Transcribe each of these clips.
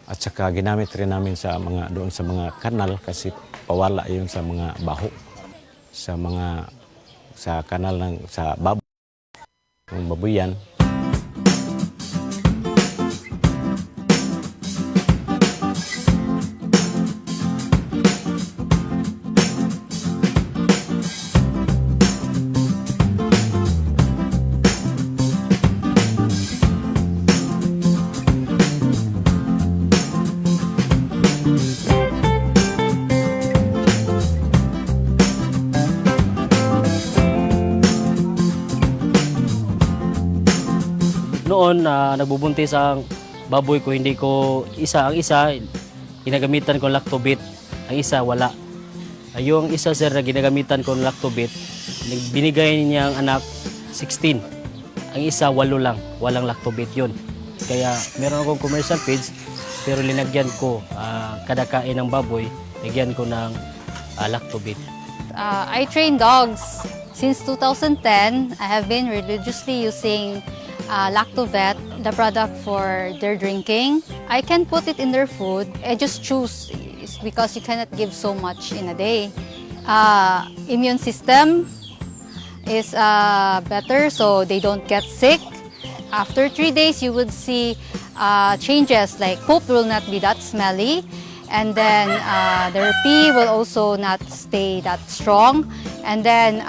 At saka ginamit rin namin sa mga doon sa mga kanal kasi pawala yun sa mga baho sa kanal ng sa baboy, ng babuyan. Noon nagbubuntis ang baboy ko, hindi ko ang isa ginagamitan ko lactobit, ang isa wala. Yung isa sir na ginagamitan ko ng lactobit, binigay niya ang anak 16. Ang isa 8 lang, walang lactobit yun. Kaya meron akong commercial feeds pero linagyan ko kada kain ng baboy, lagyan ko ng lactobit. I train dogs. Since 2010, I have been religiously using Lactovet, the product for their drinking. I can put it in their food. I just choose because you cannot give so much in a day. Immune system is better so they don't get sick. After 3 days, you would see changes like poop will not be that smelly, and then their pee will also not stay that strong, and then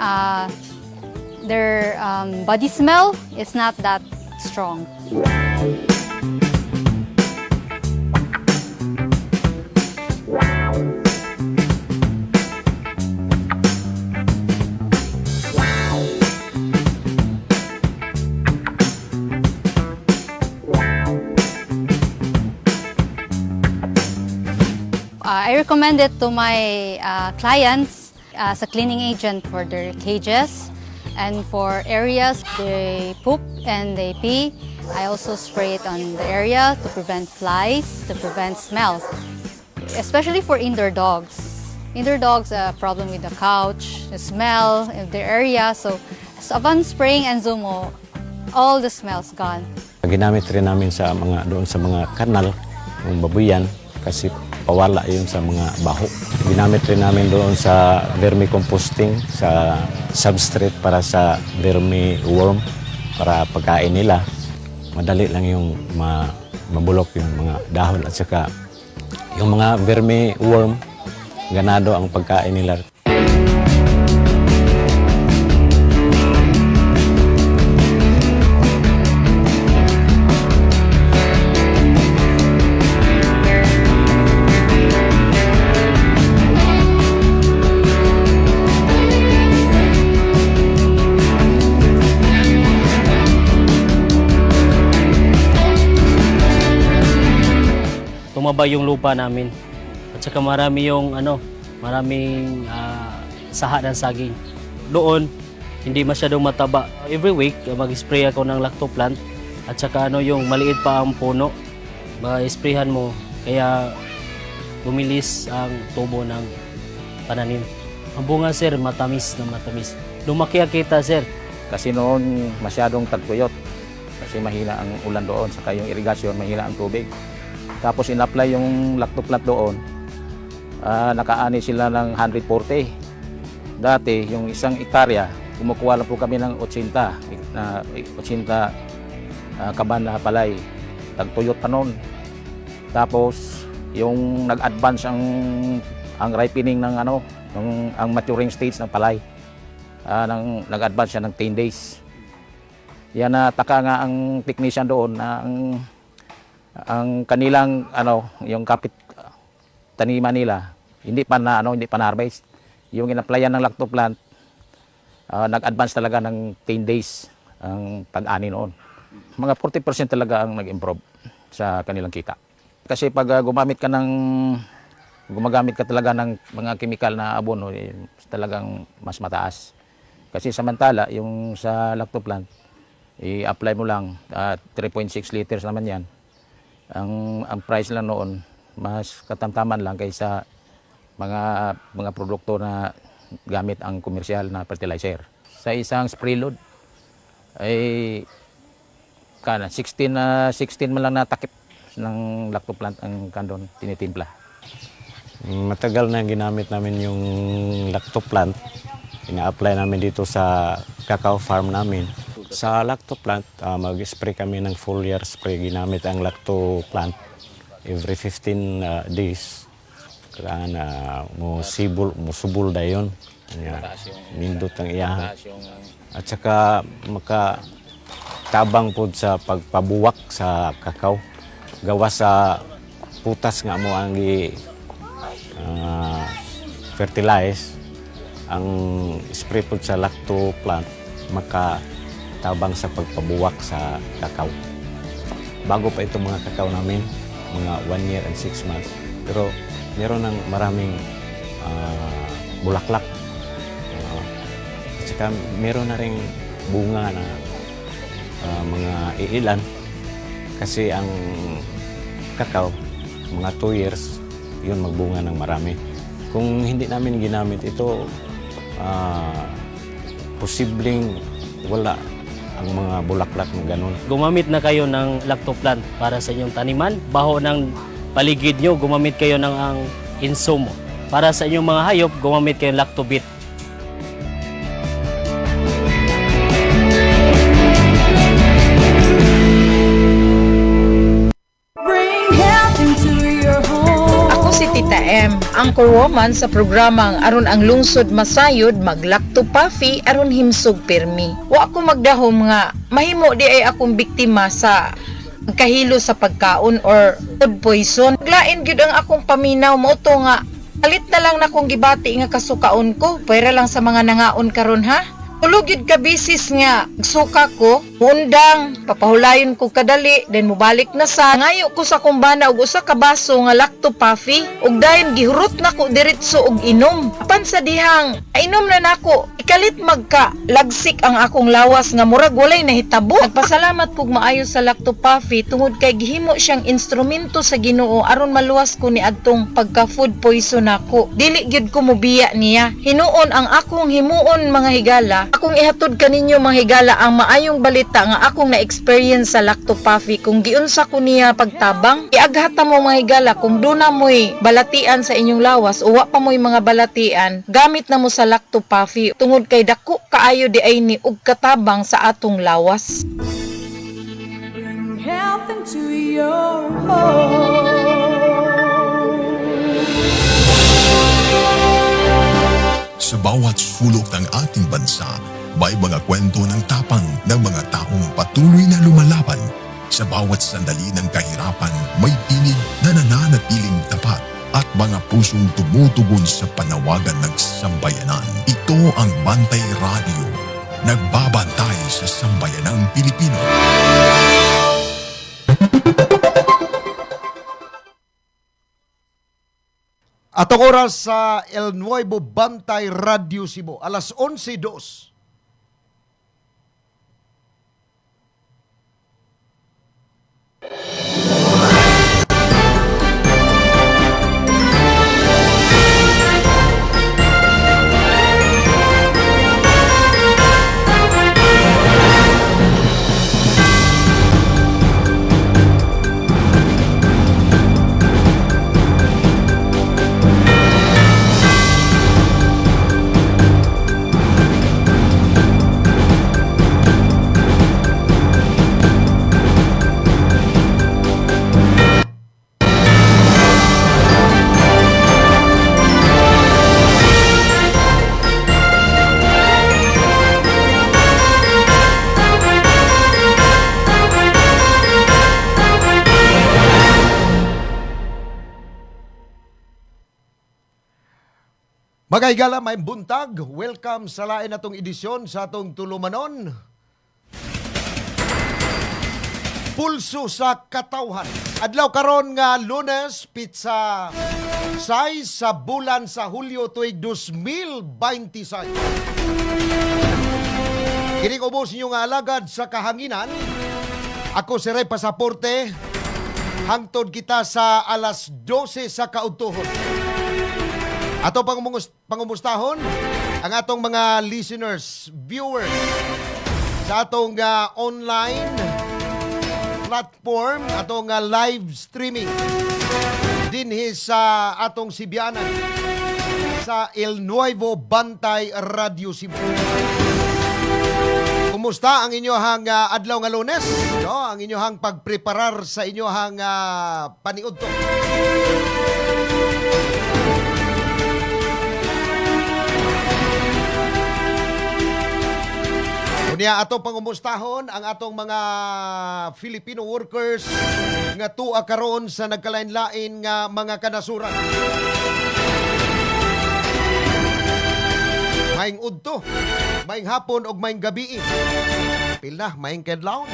their body smell is not that strong. I recommend it to my clients as a cleaning agent for their cages and for areas they poop and they pee. I also spray it on the area to prevent flies, to prevent smell, especially for indoor dogs. Indoor dogs have a problem with the couch, the smell of the area. So upon spraying Enzumo, all the smell's gone. Ginamit rin namin sa mga doon sa mga kanal ng babuyan kasi pawala yun sa mga baho. Ginamit rin namin doon sa vermicomposting, sa substrate para sa vermiworm, para pagkain nila. Madali lang yung mabulok yung mga dahon at saka yung mga vermiworm, ganado ang pagkain nila. Tumaba yung lupa namin. At saka maraming saha ng saging. Doon, hindi masyadong mataba. Every week, mag-spray ako ng lactoplant. At saka yung maliit pa ang puno, ma-sprayhan mo. Kaya bumilis ang tubo ng pananim. Ang bunga sir, matamis na matamis. Lumaki kita sir. Kasi noon masyadong tagtuyot. Kasi mahina ang ulan doon, saka yung irigasyon, mahina ang tubig. Tapos in-apply yung lactoplant doon, nakaani sila ng 140. Dati, yung isang ektarya, kumukuha lang po kami ng 80 kaban na palay. Tagtuyot pa noon. Tapos, yung nag-advance ang ripening ng ang maturing stage ng palay. Nag-advance siya ng 10 days. Yan nataka nga ang technician doon na ang kanilang yung kapit taniman nila hindi pa na-harvest. Yung in-applyan ng lactoplant, nag-advance talaga ng 10 days ang pag-ani noon. Mga 40% talaga ang nag-improve sa kanilang kita. Kasi pag gumagamit ka talaga ng mga chemical na abono, talagang mas mataas. Kasi samantala yung sa lactoplant, i-apply mo lang 3.6 liters naman yan. Ang price lang noon, mas katamtaman lang kaysa mga produkto na gamit ang komersyal na fertilizer. Sa isang spray load, ay 16 man lang natakip ng lactoplant ang kandon tinitimpla. Matagal na ginamit namin yung lactoplant. Ina-apply namin dito sa cacao farm namin. Sa lactoplant, mag-spray kami ng foliar spray. Ginamit ang lactoplant every 15 days. Kailangan musubol na yun. Nindot ang iyahan. At saka makatabang po sa pagpabuwak sa kakao. Gawa sa putas nga mo ang fertilize. Ang spray po sa lactoplant makatabang sa pagpabuwak sa kakao. Bago pa itong mga kakao namin, mga 1 year and 6 months. Pero meron ng maraming bulaklak. At saka meron na rin bunga na mga iilan. Kasi ang kakao, mga 2 years, yun magbunga ng marami. Kung hindi namin ginamit ito, posibleng wala ang mga bulaklak na ganun. Gumamit na kayo ng lactoplant para sa inyong taniman. Baho ng paligid nyo, gumamit kayo ng ang insumo. Para sa inyong mga hayop, gumamit kayo ng lactobit. Ako si Tita M, anchor woman sa programang aron ang lungsod masayod maglakto pafi aron himsog pirmi. Wa ako magdahom nga mahimo di ay akong biktima sa kahilo sa pagkaon or food poison. Lain gyud ang akong paminaw mo to nga alit na lang na kong gibati nga kasukaon ko pwera lang sa mga nangaon karon ha. Tulog yun ka bisis nga suka ko, undang, papahulayon ko kadali, then mubalik na sa ngayo ko sa kumbana og usa ka baso nga lacto puffy, ug dayon gihurot na ko diretso og inom. Apan sa dihang, inom na nako, ikalit magka lagsik ang akong lawas nga murag walay nahitabo. Nagpasalamat pug maayo sa lacto puffy tungod kay gihimo siyang instrumento sa Ginoo aron maluwas ko ni adtong pagka food poison nako. Dili gyud ko mobiya niya. Hinuon ang akong himuon mga higala. Akong ihatod kaninyo mga higala ang maayong balita nga akong na-experience sa lacto puffy kung giunsa ko niya pagtabang. Iaghata mo mga higala kung duna mo'y balatian sa inyong lawas o wa pa mo'y mga balatian, gamit na mo sa lacto puffy tungod kay dako kaayo di ay ni og katabang sa atong lawas. Bring health into your home. Sa bawat sulok ng ating bansa, may mga kwento ng tapang ng mga taong patuloy na lumalaban. Sa bawat sandali ng kahirapan, may tinig na nananatiling tapat at mga pusong tumutugon sa panawagan ng sambayanan. Ito ang Bantay Radio, nagbabantay sa sambayanang Pilipino. Atong oras sa El Nuevo Bantay Radio Cebu, alas 11:02. Mga higala, may buntag. Welcome sa lain atong edisyon sa atong tulumanon. Pulso sa katawhan. Adlaw karon nga Lunes, pizza size sa bulan sa Hulyo tuig 2026. Kining ubos ninyo nga alagad sa kahanginan. Ako si Ray Pasaporte. Hangtod kita sa alas 12 sa kaudtohon. Ato pangumustahon ang atong mga listeners, viewers sa atong online platform atong live streaming dinhi sa atong Sibianan sa El Nuevo Bantay Radio Cebu. Kumusta ang inyohang adlaw nga Lunes? No, ang inyohang pagpreparar sa inyohang paniudto. Unya ato pangumustahon ang atong mga Filipino workers nga tuwa karon sa nagkalain-lain nga mga kanasuran. Maing udto, maing hapon ug maing gabi. Pila maing kadlaw.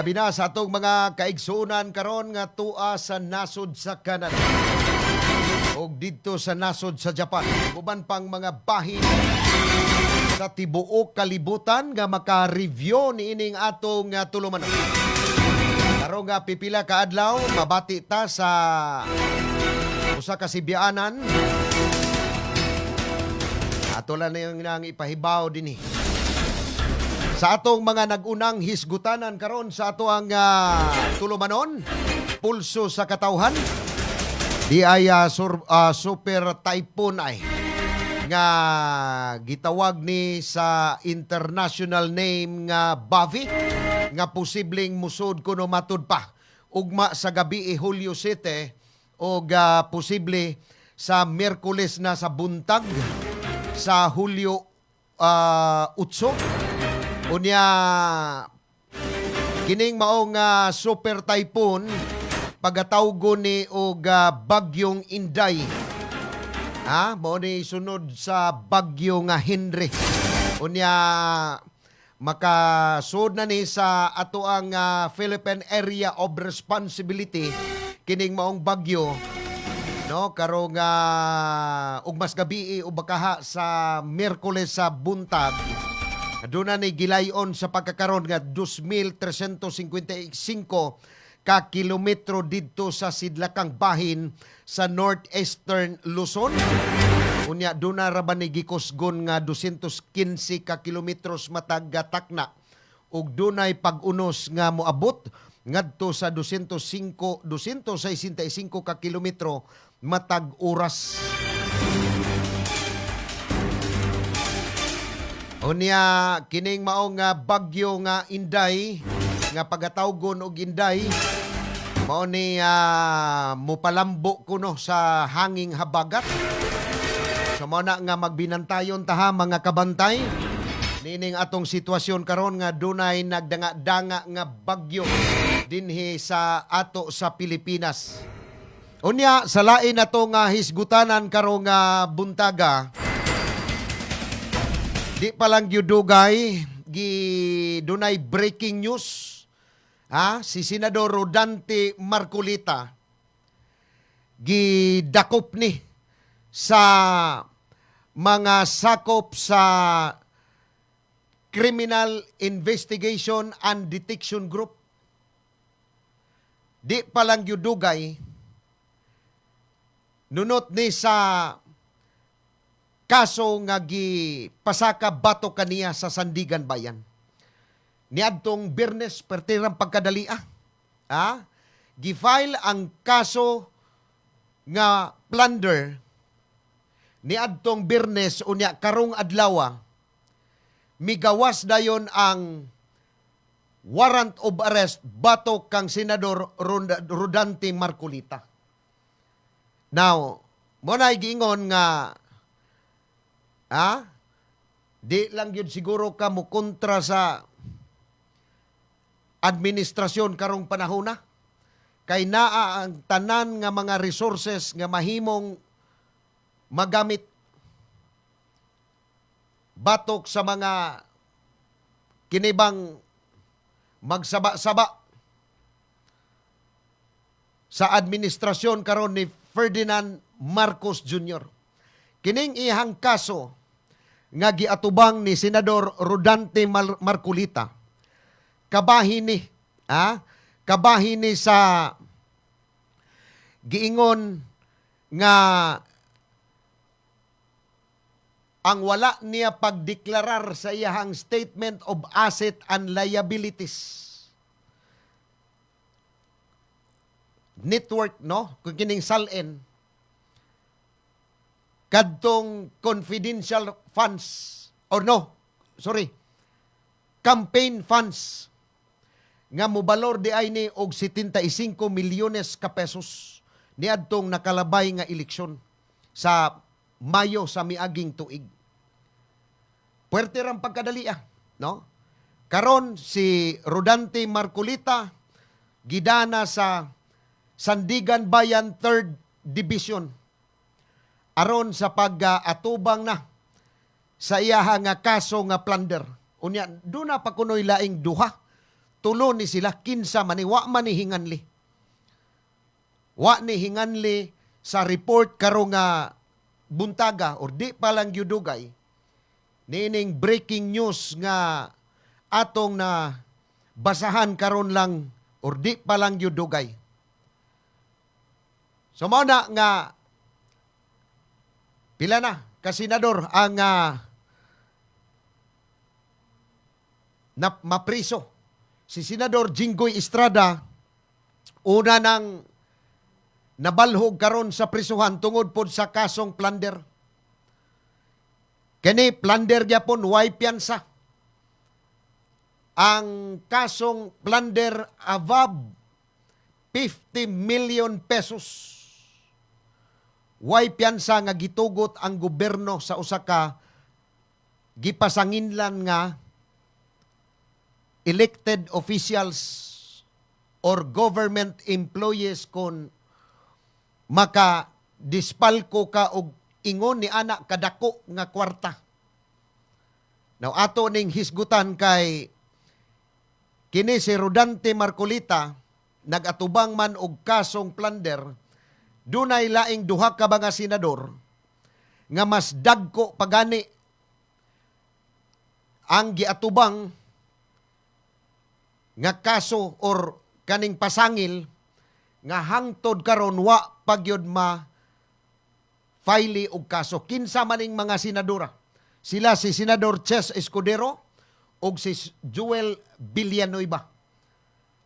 Labi na sa atong mga kaigsuonan karon nga tuwa sa nasod sa Canada ug didto sa nasod sa Japan. Uban pang mga bahin sa tibuok kalibutan nga maka-review ni ining atong tulumanon. Karon nga pipila ka adlaw mabati ta sa usa ka Sibianan. Ato lang na yung nang ipahibaw dinhi. Sa atong mga nagunang hisgutanan karon sa ato ang tulumanon, pulso sa katawhan, di ay super typhoon ay nga gitawag ni sa international name nga Bavi nga posibleng musod kuno matud pa ugma sa gabi Hulyo 7 o posible sa Miyerkules na sa buntag sa Hulyo 8. Unya kining maong super typhoon pagatawgon ni og bagyong Inday. Mo ni sunod sa bagyo nga Henry. Unya makasud na ni sa ato ang Philippine Area of Responsibility kining maong bagyo, no, karong ug mas gabi o bakaha sa Miyerkules sa buntag. Aduna ni gilayon sa pagkakaron nga 2,355 ka kilometro didto sa sidlakang bahin sa northeastern Luzon. Unya duna ra ba ni gikusgon nga 215 ka kilometros matag Takna ug dunay pag-unos nga moabot ngadto sa 265 ka kilometro matag oras. Unya kining maong bagyo nga Inday nga pagatawgon og Inday mao ni mopalambo kuno sa hanging habagat. So mao na nga magbinantayon taha mga kabantay nining atong sitwasyon karon nga dunay nagdanga-danga nga bagyo dinhi sa ato sa Pilipinas. Unya sa lain ato nga hisgutanan karong buntaga, di pa lang yudugay dunay breaking news. Si Senador Rodante Marcolita gidakop ni sa mga sakop sa Criminal Investigation and Detection Group. Di pa lang yudugay nunot ni sa kaso nga gipasaka bato kaniya sa Sandigan Bayan. Niadtong Biyernes pertirang pagkadalia, gifile ang kaso nga plunder niadtong Biyernes unya karong adlaw migawas dayon ang warrant of arrest batok kang Senador Rodante Marcolita. Now, mo na giingon nga di lang yun siguro ka mo kontra sa administrasyon karong panahon na. Kay naa ang tanan nga mga resources nga mahimong magamit batok sa mga kinibang magsaba-saba sa administrasyon karon ni Ferdinand Marcos Jr. Kining ihang kaso nga giatubang ni Senador Rodante Marcolita kabahin ni sa giingon nga ang wala niya pagdeklarar sa iyahang statement of asset and liabilities. Network, no? Kung kining salin, kadtong confidential funds, or no, sorry, campaign funds, nga mobalor di ay ni og 75 milyones ka pesos niadtong nakalabay nga eleksyon sa Mayo sa miaging tuig. Puwerte rang pagkadali no? Karon si Rodante Marcolita gidana sa Sandigan Bayan 3rd Division aron sa pag-atubang na sa iyaha nga kaso nga plunder. Unya, doon na pa kunoy laing duha. Tulo ni sila, kinsa man wa man ni hinganli. Wa ni hinganli sa report karo nga buntaga or di pa lang yudugay. Nining breaking news nga atong na basahan karon lang or di pa lang yudugay. So mao na nga pila na kasenador ang mapriso. Si Senador Jinggoy Estrada una nang nabalhog karon sa prisuhan tungod pod sa kasong plunder. Kani plunder gyapon way piyansa. Ang kasong plunder above 50 million pesos. Way piyansa nga gitugot ang gobyerno sa usa ka gipasanginlan nga elected officials or government employees kon maka-dispalko ka og ingon ni anak kadako nga kwarta. Now ato ning hisgutan kay kini si Rodante Marcolita nagatubang man og kasong plunder. Dunay laing duha ka mga senador nga mas dagko pagani ang giatubang nga kaso or kaning pasangil nga hangtod karon wa pagyud file og kaso. Kinsa maning mga senadora. Sila si Senador Ches Escudero ug si Joel Villanueva.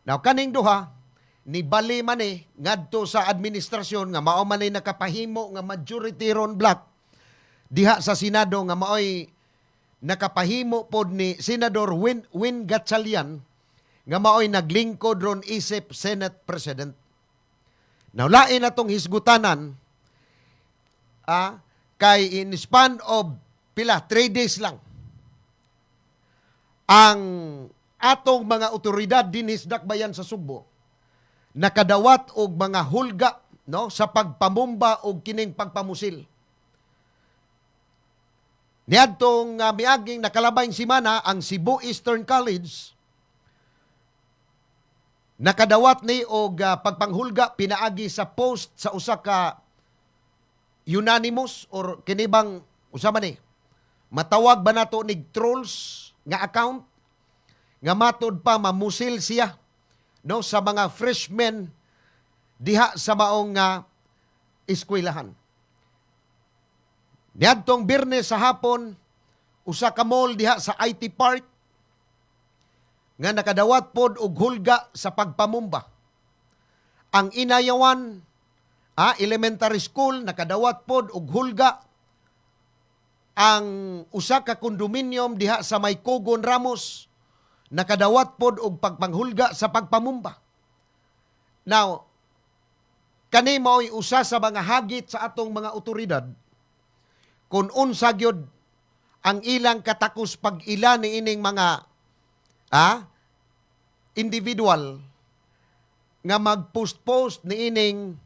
Now kaning duha ni bali man ngadto sa administrasyon nga mao man nakapahimo nga majority ron black diha sa Senado nga maoy nakapahimo pod ni Senador Win Gatchalian nga maoy naglingkod ron isip Senate President. Now lain atong hisgutanan kay in span of 3 days lang ang atong mga otoridad dinhi sa Dakbayan sa Sugbo nakadawat og mga hulga no sa pagpamumba og kining pagpamusil. Niadtong miaging nakalabayng semana ang Cebu Eastern College nakadawat ni og pagpanghulga pinaagi sa post sa usa ka unanimous or kinibang usa man matawag ba nato nig trolls nga account nga matod pa mamusil siya no sa mga freshmen diha sa maong eskwelahan. Niadtong Biyernes sa hapon usa ka mall diha sa IT Park nga nakadawat pod og hulga sa pagpamumba. Ang Inayawan Elementary School nakadawat pod og hulga. Ang usa ka kondominium diha sa Maycogon Ramos nakadawat pod og pagpanghulga sa pagpamumba. Now, kani mao'y usa sa mga hagit sa atong mga otoridad kung unsa gyud ang ilang katakos pag-ila ni ining mga individual nga mag-post-post ni ining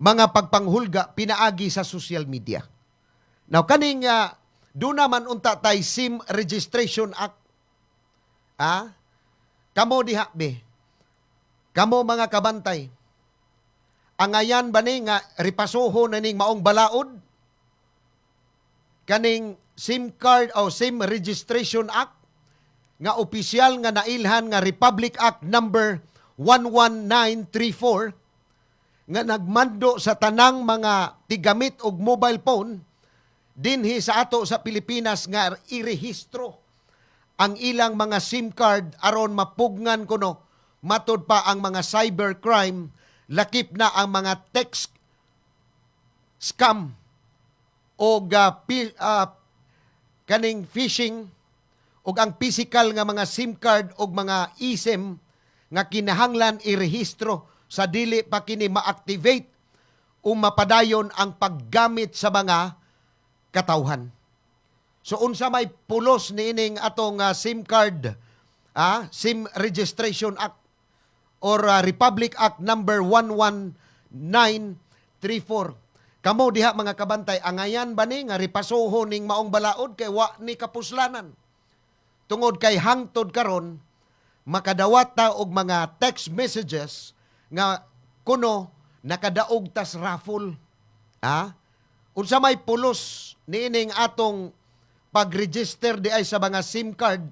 mga pagpanghulga pinaagi sa social media. Now, kaning doon naman unta tay SIM Registration Act. Kamo diha be. Kamo mga kabantay. Angayan ba ni nga ripasoho na ning maong balaod? Kaning SIM card o SIM Registration Act nga opisyal nga nailhan nga Republic Act number 11934 nga nagmando sa tanang mga tigamit og mobile phone dinhi sa ato sa Pilipinas nga irehistro ang ilang mga SIM card aron mapugngan kuno matud pa ang mga cybercrime, lakip na ang mga text scam o kaning phishing o ang physical nga mga SIM card o mga eSIM nga kinahanglan irehistro sa dili pa kini ma-activate o mapadayon ang paggamit sa mga katawhan. So unsa may pulos niining atong SIM card, SIM Registration Act or Republic Act number 11934. Kamo diha mga kabantay, angayan ba ni nga ripasoho ning maong balaod kay wa ni kapuslanan. Tungod kay hangtod karon makadawat ta og mga text messages nga kuno nakadaog tas raffle. Unsa may pulos niining atong pag-register di ay sa mga SIM card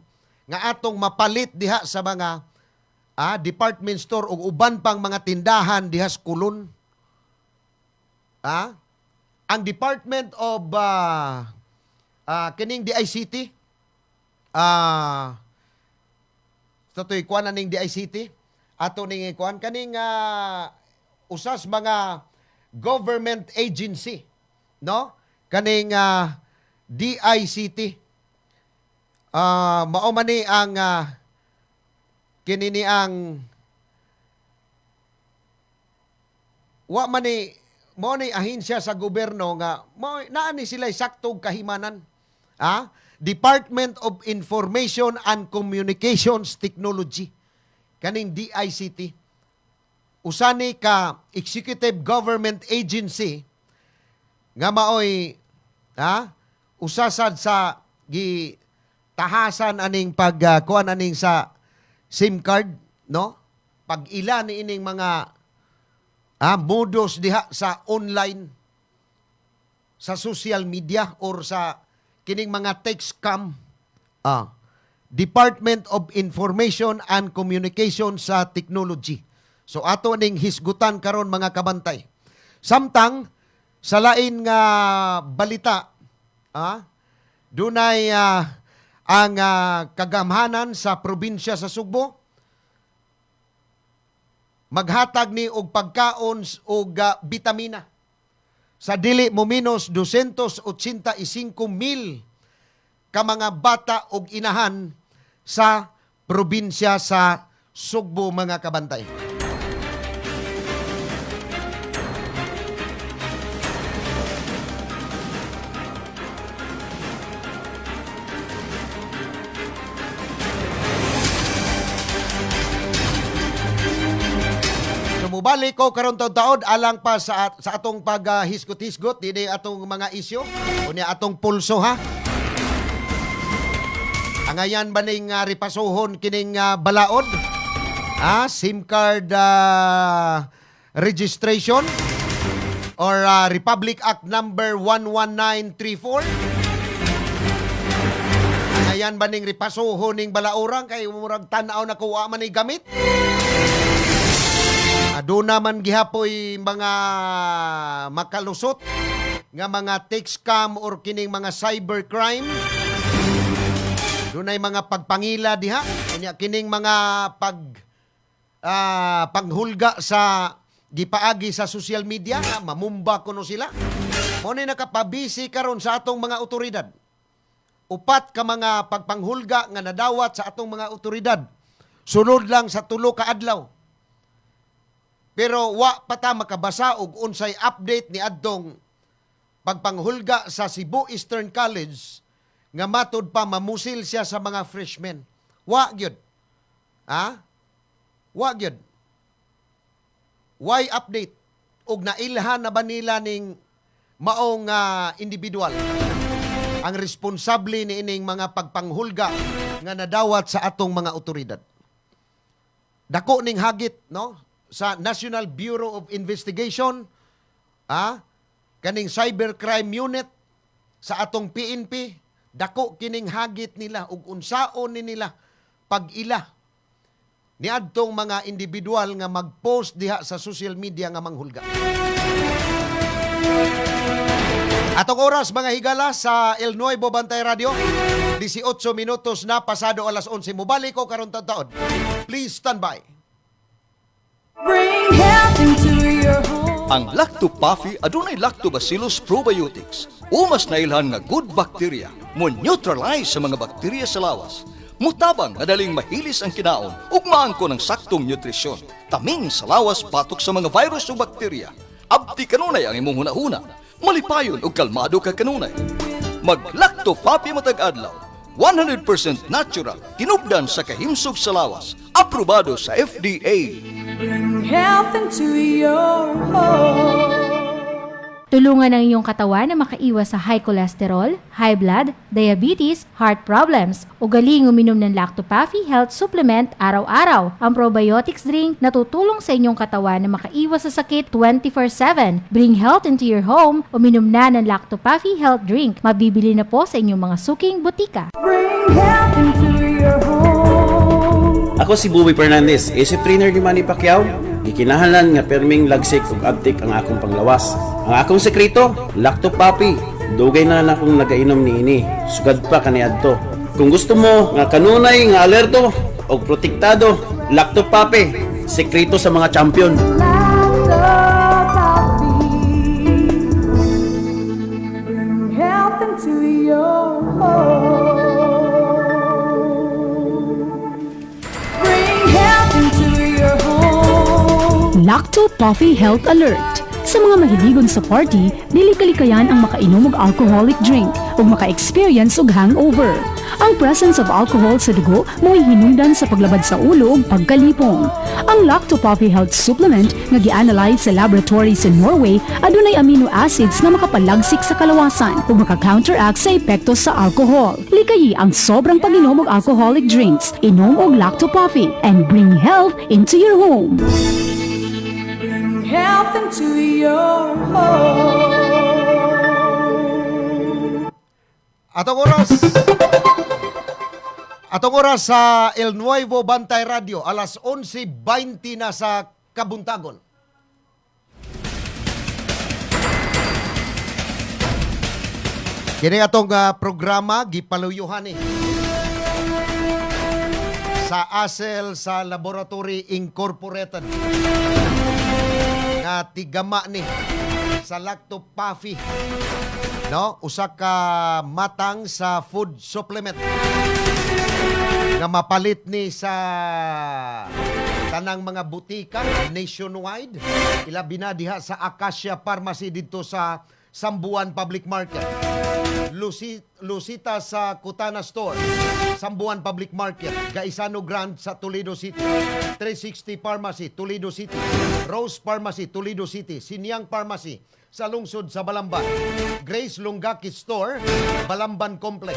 nga atong mapalit diha sa mga department store o uban pang mga tindahan diha sa kulon. Ang Department of kining DICT totoy kuan ning DICT ato ning kuan kaning usas mga government agency, no? Kaning DICT mao man ni ang kinini ang wa man ni mo ni ahensya sa gobyerno nga naa ni sila saktong kahimanan. Department of Information and Communications Technology, kaning DICT. Usani ka executive government agency nga maoy usasad sa tahasan aning pagkuan aning sa SIM card, no? Pag-ila ni ining mga modus diha sa online, sa social media or sa kining mga text scam. Department of Information and Communication sa Technology. So ato ning hisgutan karon mga kabantay. Samtang sa lain nga balita, dunay ang kagamhanan sa probinsya sa Sugbo maghatag ni og pagkaon og bitamina sa dili mo minus 285,000 ka mga bata og inahan sa probinsya sa Sugbo mga kabantay. Mubalik ko karon taud-taud alang pa sa atong paghisgot-hisgot dinhi atong mga isyu unya atong pulso Angayan ba ning ripasohon kining balaod? SIM card registration or Republic Act number 11934? Angayan ba ning ripasohon ning balaurang kay murag tan-aw na kuwa man ni gamit? Aduna man gihapoy mga makalusot nga mga text scam or kining mga cybercrime. Dunay mga pagpangila diha, kanya kining mga panghulga sa gipaagi sa social media nga mamumba kuno sila. Mo ni nakapabisi karon sa atong mga otoridad. Upat ka mga pagpanghulga nga nadawat sa atong mga otoridad. Sunod lang sa 3 ka adlaw. Pero wa pa ta makabasa og unsay update ni adtong pagpanghulga sa Cebu Eastern College nga matud pa mamusil siya sa mga freshmen. Wa gyud. Wa gyud. Why update? Og nailhan na ba nila ning maong individual ang responsable ni ining mga pagpanghulga nga nadawat sa atong mga otoridad. Dako ning hagit, no? Sa National Bureau of Investigation, kaning Cybercrime Unit, sa atong PNP, dako kining hagit nila ug unsaon ni nila pag-ila ni adtong mga individual nga mag-post diha sa social media nga manghulga. Atong oras mga higala sa El Nuevo Bantay Radio, 18 minutos na pasado alas 11. Mubalik ko karon taon. Please stand by. Bring health into your home. Ang Lacto-Puffy adunay Lactobacillus probiotics. Umas na ilhan nga good bacteria mo neutralize sa mga bakterya sa lawas. Mutabang madaling mahilis ang kinaon ug maangko ng saktong nutrisyon. Taming sa lawas patok sa mga virus o bakterya. Abdi kanunay ang imong hunahuna. Malipayon ug kalmado ka kanunay. Mag Lacto-Puffy matag adlaw. 100% natural, tinubdan sa kahimsog sa lawas. Aprobado sa FDA. Bring health into your home. Tulungan ang iyong katawan na makaiwas sa high cholesterol, high blood, diabetes, heart problems. Ugaling uminom ng Lacto-Puffy Health Supplement araw-araw. Ang probiotics drink na tutulong sa inyong katawan na makaiwas sa sakit 24/7. Bring health into your home. Uminom na ng Lacto-Puffy Health Drink. Mabibili na po sa inyong mga suking butika. Bring health into your home. Ako si Buboy Fernandez, isip trainer ni Manny Pacquiao. Gikinahanglan nga perming lagsik ug abtik ang akong panglawas. Ang akong sekreto, Lacto-Puffy. Dugay na akong nagainom niini. Sugad pa kaniadto. Kung gusto mo nga kanunay nga alerto og protektado, Lacto-Puffy. Sekreto sa mga champion. Bring health into your home. Bring health into your home. Lacto-Puffy Health Alert. Sa mga mahiligon sa party, dili kalikayan ang makainom og alcoholic drink ug maka-experience og hangover. Ang presence of alcohol sa dugo mo'y hinungdan sa paglabad sa ulo ug pagkalipong. Ang Lacto-Puffy Health Supplement nga gi-analyze sa laboratory sa Norway adunay amino acids nga makapalagsik sa kalawasan ug maka-counteract sa epekto sa alcohol. Likayi ang sobrang pag-inom og alcoholic drinks. Inom og Lacto-Puffy and bring health into your home. Bring health into your home. Atong oras sa El Nuevo Bantay Radio, alas 11:20 na sa Kabuntagon. Kini atong programa gipaluyuhan ni sa ASEL sa Laboratory Incorporated nga tigama ni sa Lacto-Puffy, no, usa ka matang sa food supplement nga mapalit ni sa tanang mga butika nationwide, ilabi na diha sa Acacia Pharmacy dito sa Sambuan Public Market, Lusita sa Kutana Store, Sambuan Public Market, Gaisano Grand sa Toledo City, 360 Pharmacy, Toledo City, Rose Pharmacy, Toledo City, Sinyang Pharmacy sa lungsod sa Balamban, Grace Lungaki Store, Balamban Complex,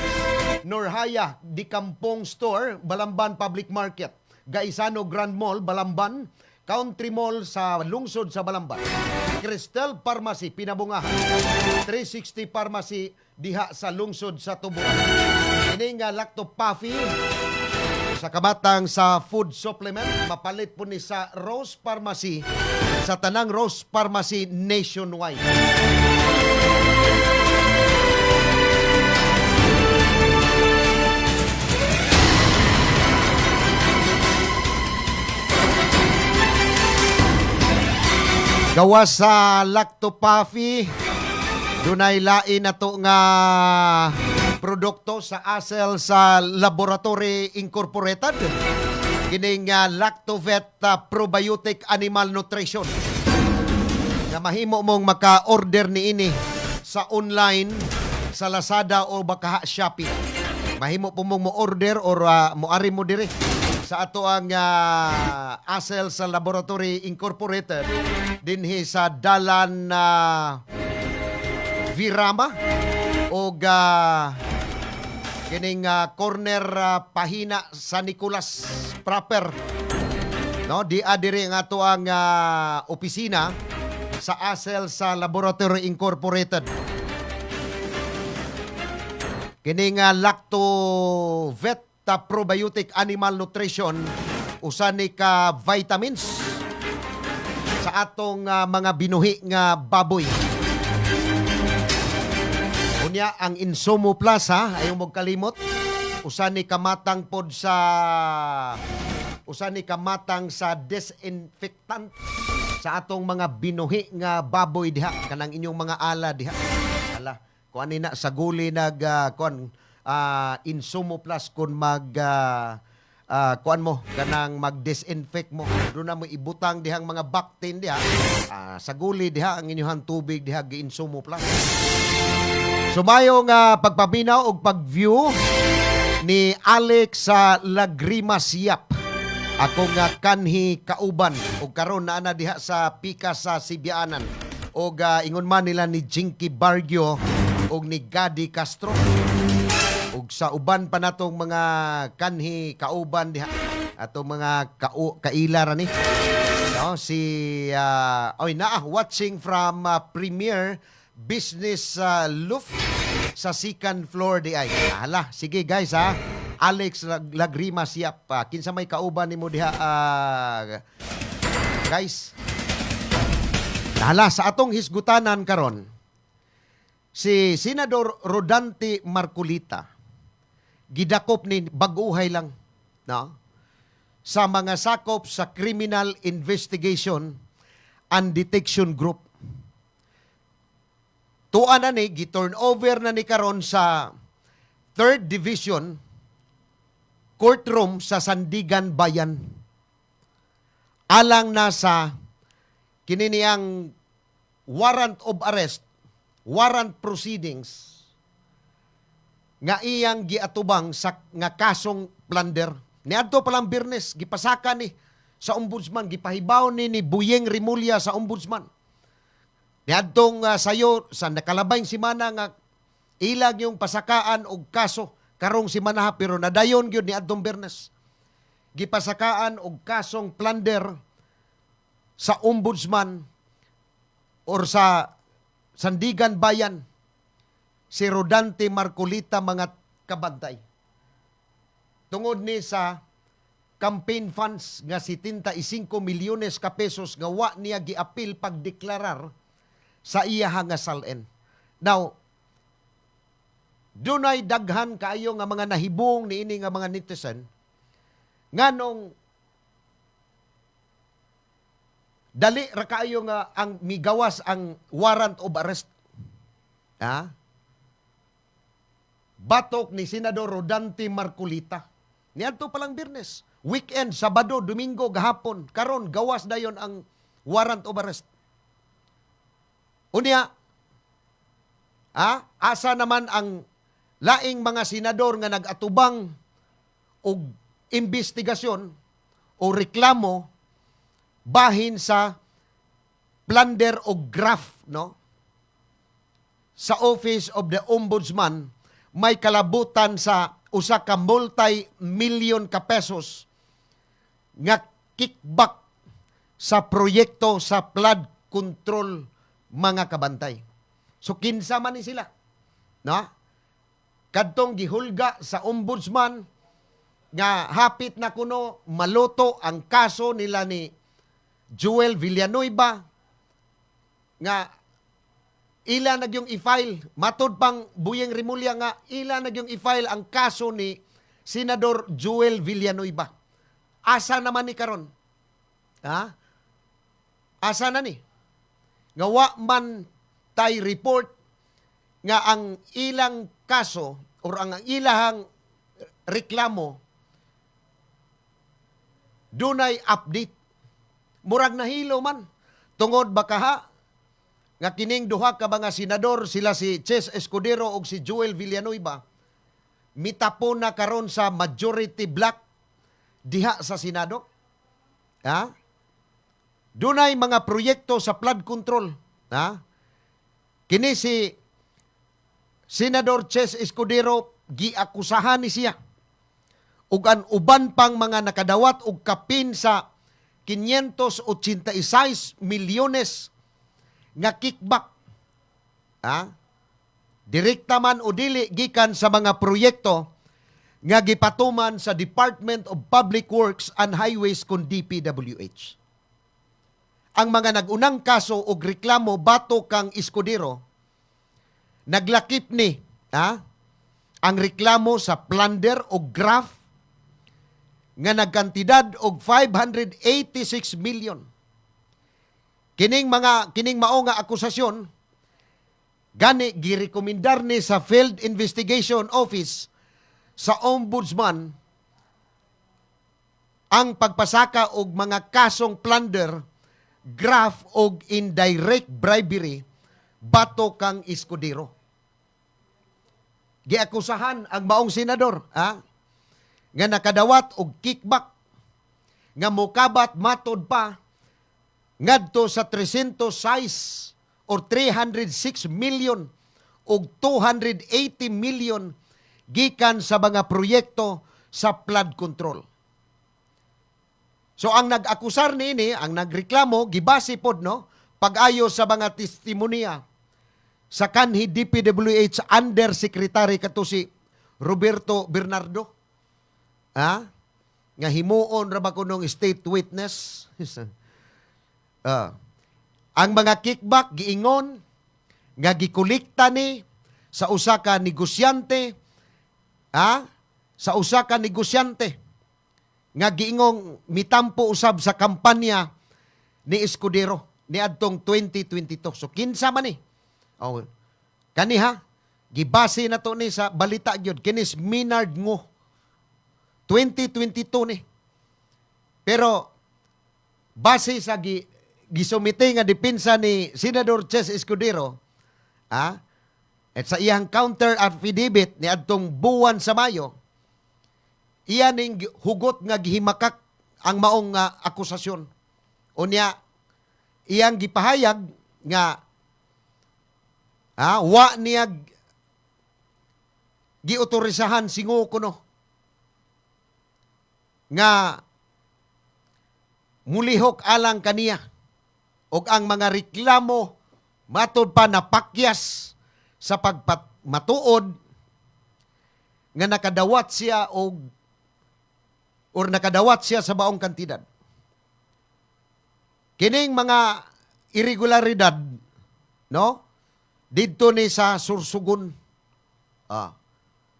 Norhaya Di Kampong Store, Balamban Public Market, Gaisano Grand Mall, Balamban, Country Mall sa lungsod sa Balamban, Cristal Pharmacy, Pinabungahan, 360 Pharmacy diha sa lungsod sa Tubuan. Ini nga Lacto-Puffy sa kabatang sa food supplement, mapalit po ni sa Rose Pharmacy sa tanang Rose Pharmacy nationwide. Gawas sa Lacto-Puffy, dunay lain na to nga produkto sa ASEL sa Laboratory Incorporated. Kining Lactovet Probiotic Animal Nutrition. Nga mahimo mong maka-order ni ini sa online, sa Lazada o baka Shopee. Mahimo po mong mo-order or moari mo dire sa ato ang ASEL sa Laboratory Incorporated dinhi sa Dalan Virama o kining corner Pahina San Nicolas proper, no, di adiri nga ato ang opisina sa ASEL sa Laboratory Incorporated. Kining Lactovet Probiotic Animal Nutrition usa ni ka vitamins sa atong mga binuhi nga baboy. Unya ang Insumo Plus ha, ayaw mo kalimot. Usa ni kamatang sa disinfectant sa atong mga binuhi nga baboy diha, kanang inyong mga ala diha. Ala, kuan ni na sa guli Insumo Plus kun kuan mo kanang mag-disinfect mo. Doon na mo ibutang dihang mga baktin diha. Sa guli diha ang inyong tubig diha gi-Insumo Plus. Sumayo nga pagpaminaw og pag-view ni Alex sa Lagrima Siap. Ako nga kanhi kauban og karon naa na diha sa Pika sa Sibianan. Og ingon man nila ni Jinky Bargio og ni Gadi Castro. Og sa uban pa natong mga kanhi kauban diha atong mga kaila ra ni. No, watching from Premier Business Loft sa second floor di ay. Hala, sige guys ha. Alex Lagrima Siap. Kinsa may kauban nimo diha guys. Hala, sa atong hisgutanan karon si Senador Rodante Marcolita gidakop ni baguhay lang, no? Sa mga sakop sa Criminal Investigation and Detection Group. Tuan na ni, gi-turn over na ni karon sa 3rd Division Courtroom sa Sandigan Bayan. Alang na sa kininiyang warrant of arrest, warrant proceedings, nga iyang giatubang sa nga kasong plunder. Niadto palang Biyernes, gipasaka ni sa ombudsman, gipahibaw ni Buyeng Rimulya sa ombudsman. Niadtong sayo sa nakalabayng simana nga ilag yung pasakaan og kaso karong simana pero nadayon gyud niadtong Biyernes. Gipasakaan og kasong plunder sa ombudsman or sa Sandigan Bayan si Rodante Marcolita mga kabantay. Tungod ni sa campaign funds nga 75 milyones ka pesos nga wa niya giapil pagdeklarar sa iya nga salen. Now, dunay daghan kaayo nga mga nahibong niini nga mga netizen nganong dali ra kaayo nga ang migawas ang warrant of arrest. Batok ni Senador Rodante Marcolita. Niadto palang Biyernes, weekend, Sabado, Domingo, gahapon, karon gawas dayon ang warrant of arrest. Unya, asa naman ang laing mga senador nga nag-atubang og investigasyon o reklamo bahin sa plunder o graft, no? Sa Office of the Ombudsman, may kalabutan sa usa ka multi-million ka pesos nga kickback sa proyekto sa flood control mga kabantay. So kinsa man ni sila, no? Kadtong gihulga sa ombudsman nga hapit na kuno maluto ang kaso nila ni Joel Villanueva nga ila nagyong i-file, matod pang Buyeng Rimulya nga ila nagyong i-file ang kaso ni Senador Joel Villanueva. Asa naman ni karon? Asa na ni? Nga wa man tay report nga ang ilang kaso or ang ilahang reklamo dunay update. Murag nahilo man. Tungod baka nga kining duha ka mga senador, sila si Ches Escudero ug si Joel Villanueva, mitapon na karon sa majority black diha sa Senado. Dunay mga proyekto sa flood control. Kini si Senador Ches Escudero, giakusahan ni siya ug an uban pang mga nakadawat og kapin sa 586 milyones nga kickback. Direkta man o dili gikan sa mga proyekto nga gipatuman sa Department of Public Works and Highways kun DPWH. Ang mga nagunang kaso og reklamo batok kang Escudero naglakip ni ang reklamo sa plunder o graft nga nagkantidad og 586 million. Kining mao nga akusasyon gani girekomendar ni sa Field Investigation Office sa Ombudsman ang pagpasaka og mga kasong plunder, graft og indirect bribery bato kang Escudero. Giakusahan ang maong senador nga nakadawat og kickback nga mokabat matod pa ngadto sa 306 or 306 million og 280 million gikan sa mga proyekto sa flood control. So ang nag-akusar niini, ang nagreklamo gibase pod pag-ayo sa mga testimonya sa kanhi DPWH Undersecretary kato si Roberto Bernardo. Nga himuon ra ba kunong state witness. Ang mga kickback giingon nga gikolekta ni sa usa ka negosyante nga giingong mitampo usab sa kampanya ni Escudero niadtong 2022. So kinsa man ni? Kani gibase na to ni sa balita gyud kinis Minard Ngo 2022 ni. Pero base sa gisumite nga depensa ni Senador Chess Escudero, at sa iyang counter affidavit ni adtong buwan sa Mayo, iya ning hugot nga gihimakak ang maong akusasyon. Unya iyang gipahayag nga wa niya giotorisahan singo kuno nga mulihok alang kaniya og ang mga reklamo matod pa napakyas sa pagmatuod nga nakadawat siya nakadawat siya sa baong kantidad. Kining mga irregularidad didto ni sa Sursugon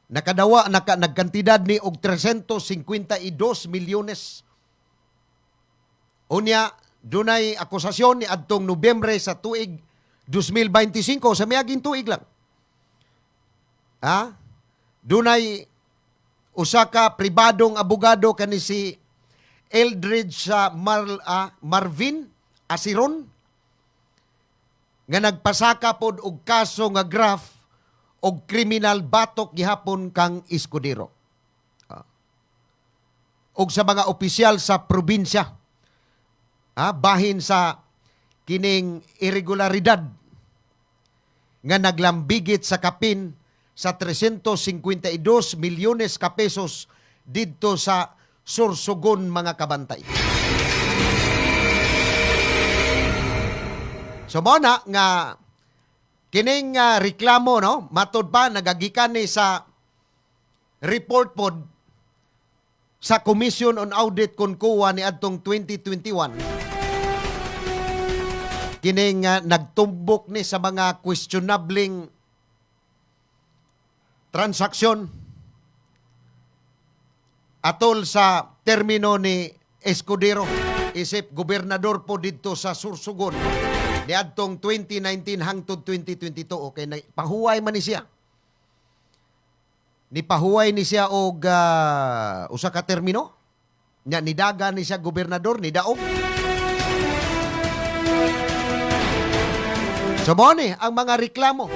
nagkantidad ni og 352 milyones. Unya dunay akusasyon ni adtong Nobyembre sa tuig 2025 sa miaging tuig lang. Dunay usa ka pribadong abogado kani si Eldridge Marvin Asiron nga nagpasaka pod og kaso nga graft og kriminal batok gihapon kang Escudero. Og sa mga opisyal sa probinsya bahin sa kining irregularidad nga naglambigit sa kapin sa 352 milyones ka pesos didto sa Sursugon, mga kabantay. So mo na nga kining reklamo matod pa nagagikan ni sa report pod sa Commission on Audit Konkuwa ni adtong 2021. Kining nagtumbok ni sa mga questionabling transaksyon atol sa termino ni Escudero isip gobernador po dito sa Sursugon niadtong 2019 hangtod 2022. Okay, pahuway man ni siya. Nipahuway ni siya og usa ka termino. Nya nidaga ni siya gobernador ni daog. So mo ni ang mga reklamo.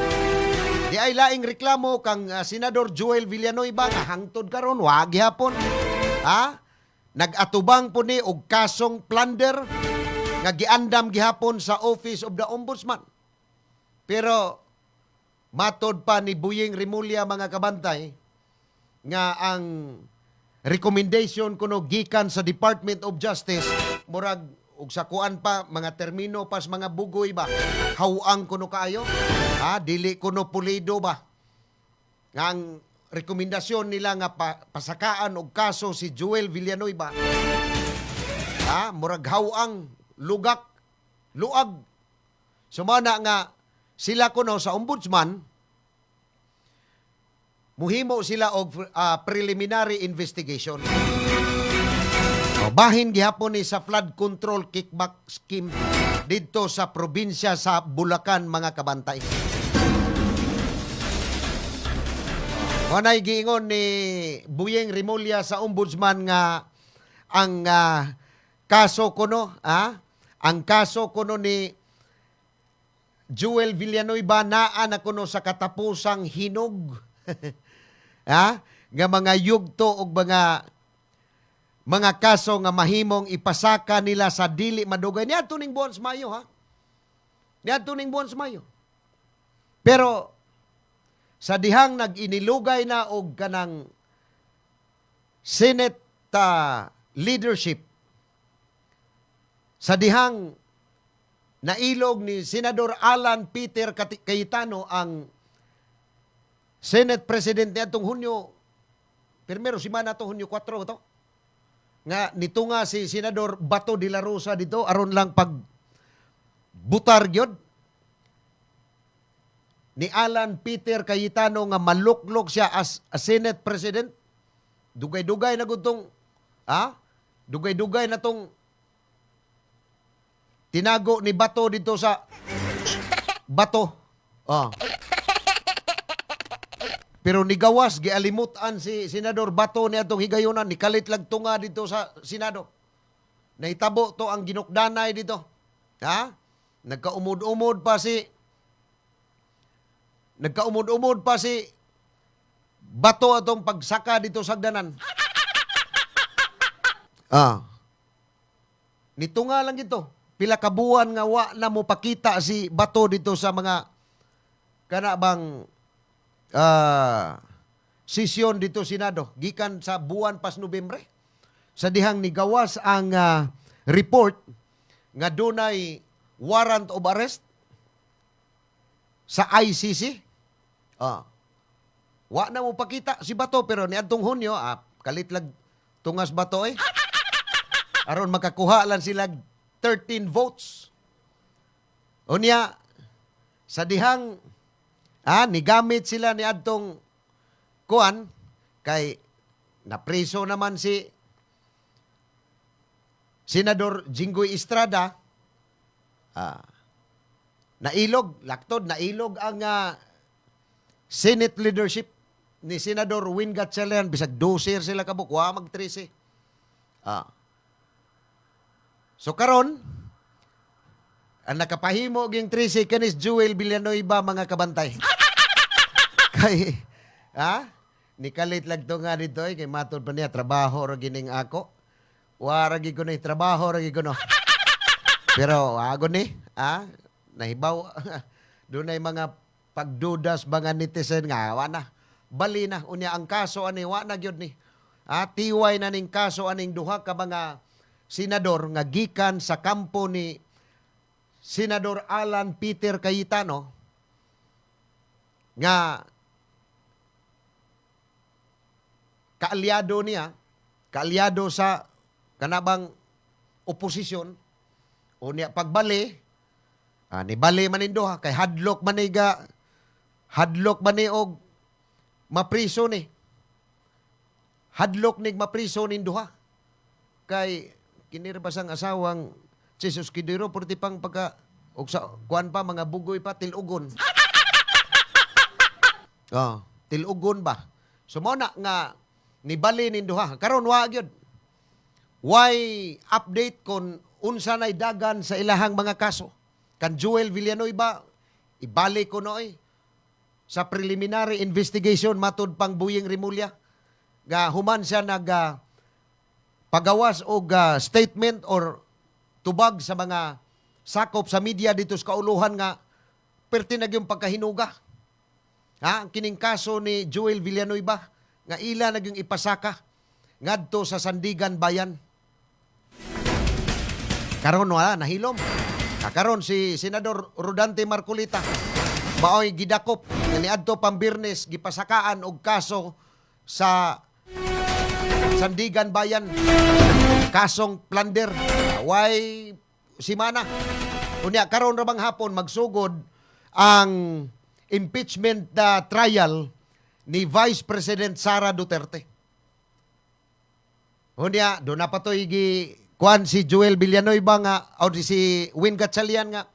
Di ay laing reklamo kang Senador Joel Villanueva nga hangtod karon wa gihapon. Nag-atubang po ni og kasong plunder nga giandam gihapon sa Office of the Ombudsman. Pero matod pa ni Buying Rimulya, mga kabantay, nga ang recommendation kuno gikan sa Department of Justice murag ug sa kuan pa mga termino pas mga bugoy ba hawang kuno kaayo dili kuno pulido ba nga ang rekomendasyon nila nga pasakaan og kaso si Joel Villanueva murag hawang luag sumana nga sila kuno sa ombudsman muhimo sila og preliminary investigation. Bahin gihapon ni sa flood control kickback scheme dito sa probinsya sa Bulacan, mga kabantay. Manay giingon ni Buyeng Rimulya sa ombudsman nga ang kaso kuno, ang kaso kuno ni Joel Villanueva naa na kuno sa katapusang hinog. Nga mga yugto og mga kaso nga mahimong ipasaka nila sa dili madugay. Niadto ning buwan sa Mayo, Niadto ning buwan sa Mayo. Pero sa dihang nag-inilugay na og kanang Senate leadership, sa dihang nailog ni Senador Alan Peter Cayetano ang Senate President niadtong Hunyo, primero semana to, Hunyo 4 to, nga nitunga si Senador Bato de la Rosa dito aron lang pag butar gyud ni Alan Peter Cayetano nga maluklok siya as a Senate President. Dugay-dugay na gutong dugay-dugay na tong tinago ni Bato dito sa Bato. Pero nigawas, gialimutan si Senador Bato ni atong higayonan, nikalit lang tunga dito sa Senado. Nahitabo to ang ginukdanay dito. Nagkaumod-umod pa si Bato atong pagsaka dito sa hagdanan. Nitunga lang ito. Pila kabuan nga wa na mo pakita si Bato dito sa mga kanabang sesyon dito Senado, gikan sa buwan pas Nobyembre. Sa dihang nigawas ang report nga dunay warrant of arrest sa ICC. Wa na mo pakita si Bato, pero niadtong Hunyo, kalit lag tungas Bato aron makakuha lang sila 13 votes. Unya, sa dihang nigamit sila ni adtong kuan kay napriso naman si Senador Jinggoy Estrada. Nailog ang Senate leadership ni Senador Win Gatchalian, bisag 12 sila kabuk, wa mag 13. So karon ang nakapahimo ging 13 kanis Joel Villanueva, mga kabantay. Kay nikalit lang to nga dito kay matod pa niya trabaho ra gining ako. Wa ra gid ko ni trabaho ra gid ko no. Pero ago ni nahibaw dunay mga pagdudas mga netizen nga wa na bali na unya ang kaso ani wa na gyud ni. Tiway na ning kaso aning duha ka mga senador nga gikan sa kampo ni Senador Alan Peter Cayetano nga kaalyado sa kanabang oposisyon. Unya pagbali, nibali man ninduha kay hadlock man ni og mapriso ni. Hadlock nig mapriso ninduha. Kay kinirabasang asawang Jesus Kidiro purti pang pagka og sa kuan pa mga bugoy pa tilugon. Tilugon ba? So mo na nga nibali ninduha. Karon wa gyud. Why update kon unsa nay dagan sa ilahang mga kaso? Kan Joel Villanueva ibalik ko noy sa preliminary investigation matud pang Buyeng Rimulya nga human siya pagawas og statement or tubag sa mga sakop sa media dito sa kauluhan nga perti na yung pagkahinuga. Ang kining kaso ni Joel Villanueva nga ila na yung ipasaka ngadto sa Sandigan Bayan. Karon nahilom. Karon si Senador Rodante Marcolita maoy gidakop nga niadto pang Biyernes gipasakaan og kaso sa Sandigan Bayan. Kasong plunder. Why simana? Unya karon ra bang hapon magsugod ang impeachment trial ni Vice President Sara Duterte. Unya, doon na pa to kuan si Joel Villanueva nga, o si Win Gatchalian nga,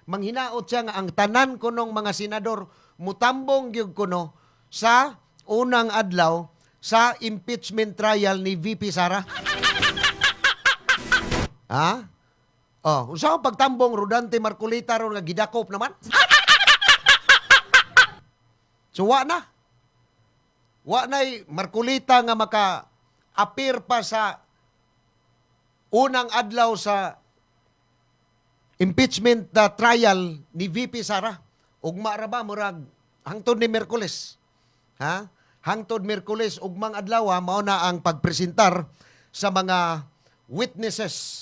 manghinaot siya nga ang tanan kunong mga senador mutambong gyud kuno sa unang adlaw sa impeachment trial ni VP Sara. Ha? Oh, unsa ang pagtambong Rodante Marcolita ron nga gidakop naman? So wa na. Wa na'y Marcolita nga maka-appear pa sa unang adlaw sa impeachment trial ni VP Sara. Ugma ra ba murag hangtod ni Miyerkules. Ha? Hangtod Miyerkules ugmang adlaw mao na ang pagpresentar sa mga witnesses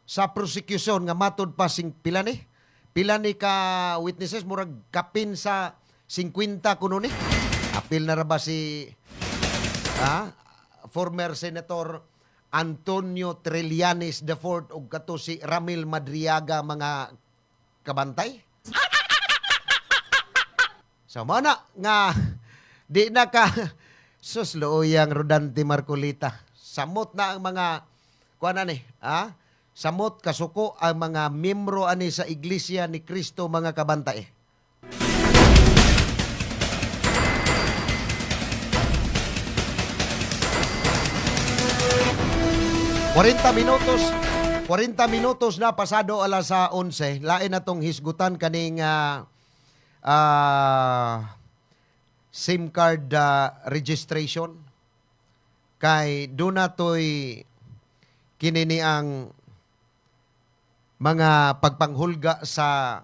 sa prosecution nga matud pa pila ni ka witnesses murag kapin sa 50 kuno ni. Apil na ra ba si former Senator Antonio Trillanes IV ug kato si Ramil Madriaga mga kabantay? So mana nga di na ka susloyang Rodante Marcolita. Samot na ang mga kuan ani, samot kasuko ang mga miyembro ani sa Iglesia ni Cristo mga kabantay. Kuwarenta minutos na pasado alas 11. Lain na tong hisgutan kaning SIM card registration. Kay doon na to'y kinini ang mga pagpanghulga sa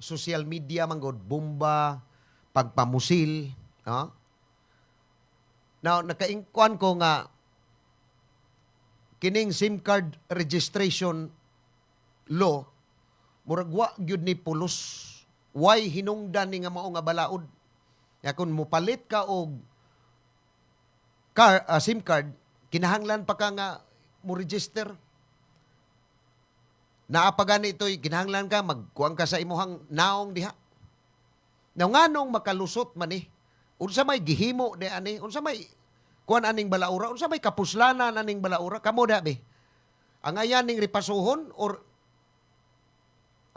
social media, manggod, bomba, pagpamusil. Now, nakaingkuan ko nga kining SIM card registration law, murag wa gyud ni pulos. Why hinungdan ni nga mao nga balaod? Ya kun mupalit ka og SIM card, kinahanglan pa ka nga mo register. Naapagani ito'y kinahanglan ka, magkuang ka sa imuhang naong diha. Now nganong makalusot man unsa may gihimo de ani, unsa may kuan aning balaura, unsa may kapuslanan aning balaura, kamo dabi. Ang ayan ning ripasuhon or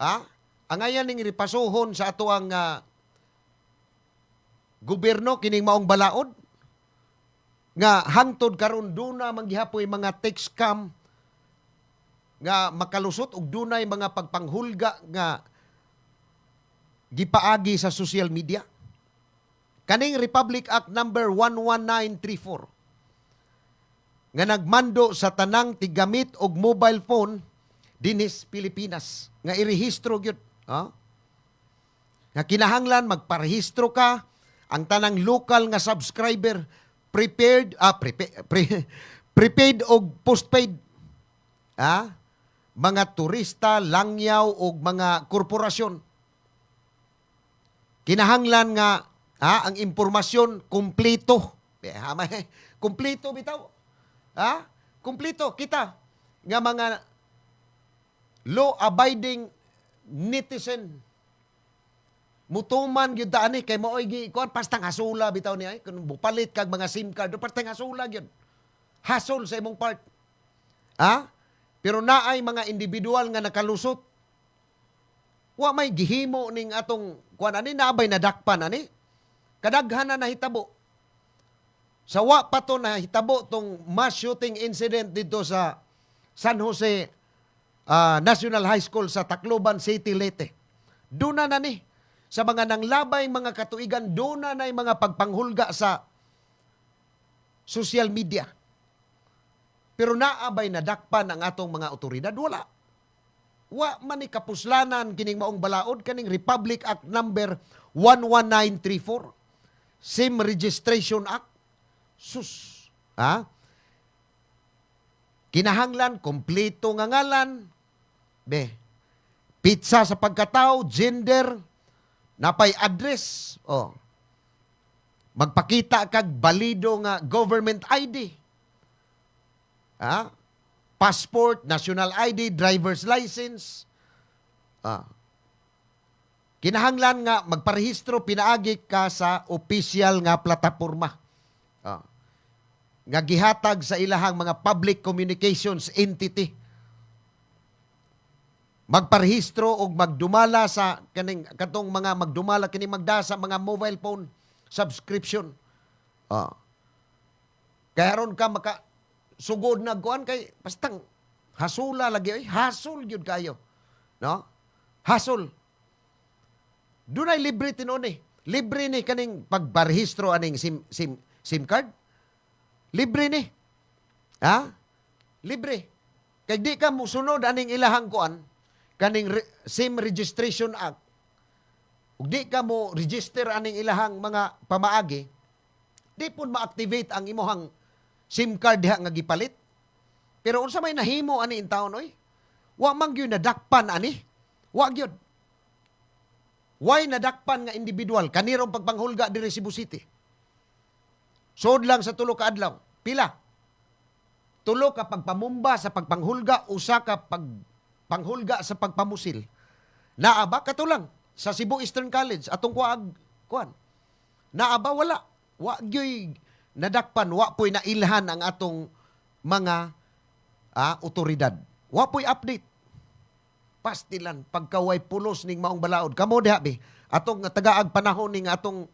ang ayan ning ripasuhon sa ato ang gobyerno kining maong balaod nga hangtod karon duna manggihapoy mga tech scam nga makalusot ug dunay mga pagpanghulga nga gipaagi sa social media. Kaning Republic Act number 11934 nga nagmando sa tanang tigamit og mobile phone dinis Pilipinas nga irehistro gyud, nga kinahanglan magparehistro ka ang tanang local nga subscriber prepaid og postpaid, mga turista, langyaw og mga korporasyon. Kinahanglan nga ang impormasyon kumpleto. Kumpleto bitaw. Kumpleto kita nga mga law-abiding netizen. Mutuman gyud ta ani kay maoy kuan pastang hasula bitaw ni ay kun bupalit kag mga SIM card pastang hasula gyud. Hasol sa imong part. Pero naay mga individual nga nakalusot. Wa may gihimo ning atong kuan ani nabay nadakpan ani. Kadaghan na nahitabo. Sa wa pa to nahitabo tong mass shooting incident dito sa San Jose National High School sa Tacloban City, Leyte. Doon na ni sa mga nanglabay mga katuigan, doon na mga pagpanghulga sa social media. Pero naabay nadakpan ang atong mga otoridad, wala. Wa man ni kapuslanan kining maong balaod kaning Republic Act number 11934. SIM Registration Act. Sus. Kinahanglan, kompleto nga ngalan. Pizza sa pagkatao, gender, napay address. Magpakita kag balido nga government ID. Passport, national ID, driver's license. kinahanglan nga magparehistro pinaagi ka sa opisyal nga plataporma. Ah. Nga gihatag sa ilahang mga public communications entity. Magparehistro o magdumala sa katong mga magdumala kini magda sa mga mobile phone subscription. Ah. Kaya ron ka maka sugod na kuan kay bastang hasula lagi oy, hasol gyud kayo. No? Hasol. Dunay libre tinon eh. Libre ni kaning pagparehistro aning SIM card. Libre ni. Ha? Libre. Kay di ka musunod aning ilahang kuan kaning SIM Registration Act. Ug di ka mo register aning ilahang mga pamaagi, di pun ma-activate ang imuhang SIM card diha nga gipalit. Pero unsa may nahimo ani in taon oy? Wa man gyud nadakpan ani. Wa gyud. Why nadakpan nga individual kanirong pagpanghulga diri Cebu City? Sod lang sa tulo ka adlaw. Pila? Tulo ka pagpamumba sa pagpanghulga, usa ka pagpanghulga sa pagpamusil. Naaba katulang sa Cebu Eastern College atong kuan. Naaba wala. Wa gyoy nadakpan, wa po'y nailhan ang atong mga otoridad. Wa po'y update. Pastilan pagkaway pulos ning maong balaod. Kamo diha be atong tagaag panahon ning atong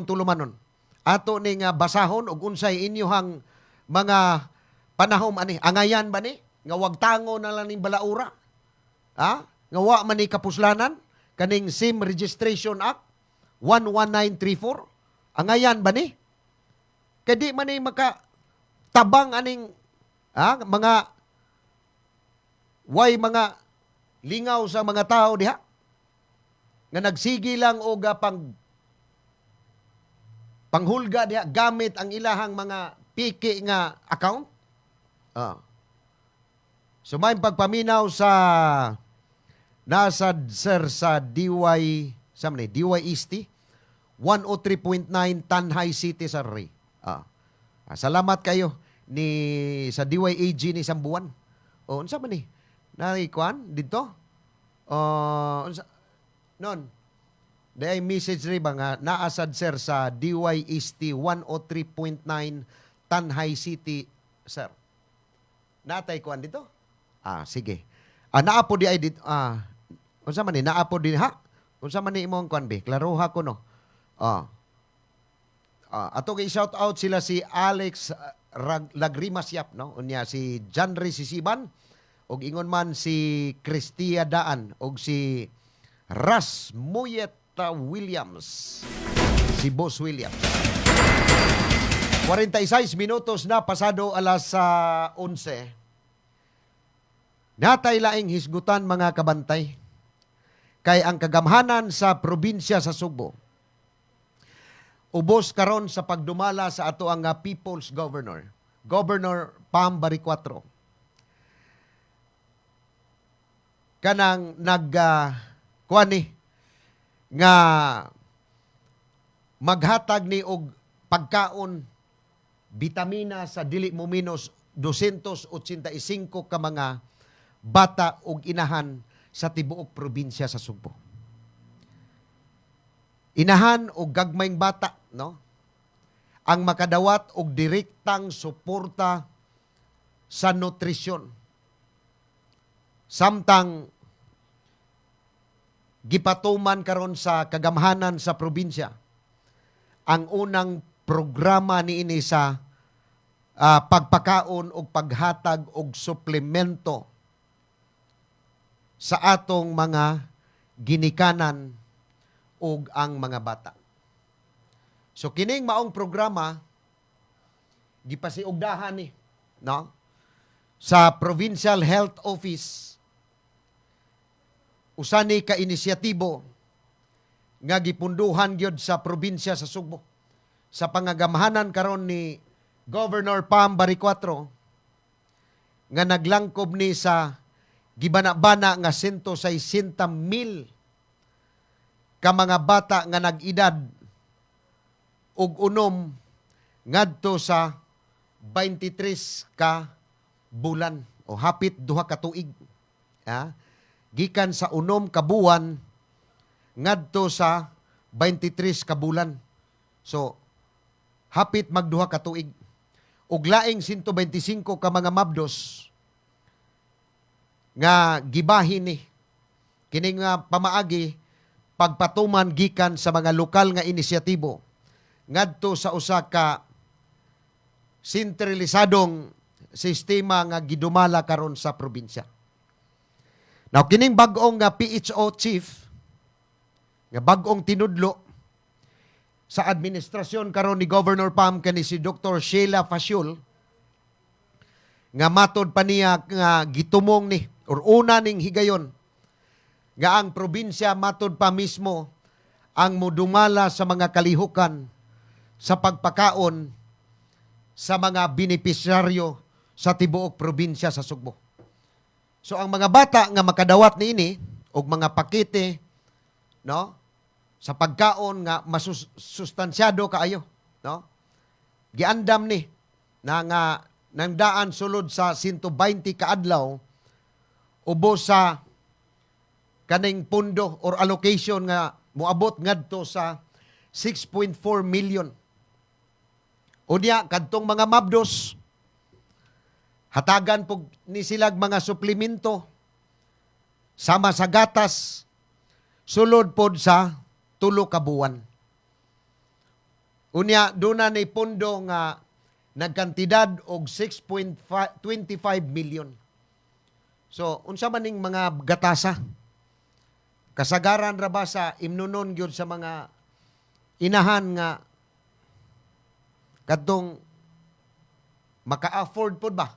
tulumanon. Ato ning basahon og unsay inyohang mga panahon ani. Angayan ba ni nga wag tango na lang ning balaura? Ha? Nga wa man ni kapuslanan kaning SIM Registration Act 11934. Angayan ba ni? Kaya di man ni makatabang aning mga mga lingaw sa mga tao diha nga nagsigi lang og panghulga diha gamit ang ilahang mga piki nga account. So may pagpaminaw sa nasad sir sa DY East 103.9 Tanhay City sa Ray. Salamat kayo ni sa DYAG ni Sambuan. O unsa man ni? Naikuan dito? Unsa non. Day message ri ba nga naasad sir sa DY East 103.9 Tanhay City sir. Natay kuan dito? Sige. Naapo di ay dito. Unsa man ni? Naapo di ha? Unsa man ni imong kuan be? Klaroha ko no. Ato kay shout out sila si Alex Lagrimas Yap no. Unya si Janry Sisiban og ingon man si Cristia Daan og si Ras Muyeta Williams. Si Boss Williams. 46 minutos na pasado alas 11. Natay laing hisgutan mga kabantay. Kay ang kagamhanan sa probinsya sa Subo ubos karon sa pagdumala sa ato ang People's Governor, Governor Pam Baricuatro. Kanang kuani nga maghatag ni og pagkaon bitamina sa dili mo minus 285 ka mga bata ug inahan sa tibuok probinsya sa Subo. Inahan o gagmayng bata, no? Ang makadawat og direktang suporta sa nutrisyon. Samtang gipatuman karon sa kagamhanan sa probinsya ang unang programa niini sa pagpakaon og paghatag og suplemento sa atong mga ginikanan ug ang mga bata. So kining maong programa gipasiugdahan ni no sa Provincial Health Office usa ni ka inisyatibo nga gipunduhan gyud sa probinsya sa Subo sa pangagamhanan karon ni Governor Pam Baricuatro nga naglangkob ni sa gibana-bana nga 160,000 ka mga bata nga nag-edad og unom ngadto sa 23 ka bulan o hapit duha ka tuig. Gikan sa unom ka buwan ngadto sa 23 ka bulan. So hapit magduha ka tuig. Ug laing 125 ka mga mabdos nga gibahin ni kini nga pamaagi pagpatuman gikan sa mga lokal nga inisyatibo ngadto sa usa ka sentralisadong sistema nga gidumala karon sa probinsya. Now kining bag-ong nga PHO chief nga bag-ong tinudlo sa administrasyon karon ni Governor Pam kani si Dr. Sheila Faciol nga matod pa niya nga gitumong ni or una ning higayon nga ang probinsya matod pa mismo ang mudumala sa mga kalihukan sa pagpakaon sa mga benepisyaryo sa tibuok probinsya sa Sugbo. So ang mga bata nga makadawat niini og mga pakete no sa pagkaon nga masustansyado kaayo, no? Giandam ni na nga nang daan sulod sa 120 ka adlaw ubos sa kaning pundo or allocation nga moabot ngadto sa 6.4 million. Unya kadtong mga mabdos hatagan pug ni silag mga suplemento sama sa gatas sulod pod sa 3 ka buwan. Unya duna ni pondo nga nagkantidad og 6.25 million. So unsa man ning mga gatasa? Kasagaran ra ba sa imnunon gyud sa mga inahan nga kadtong maka-afford pod ba?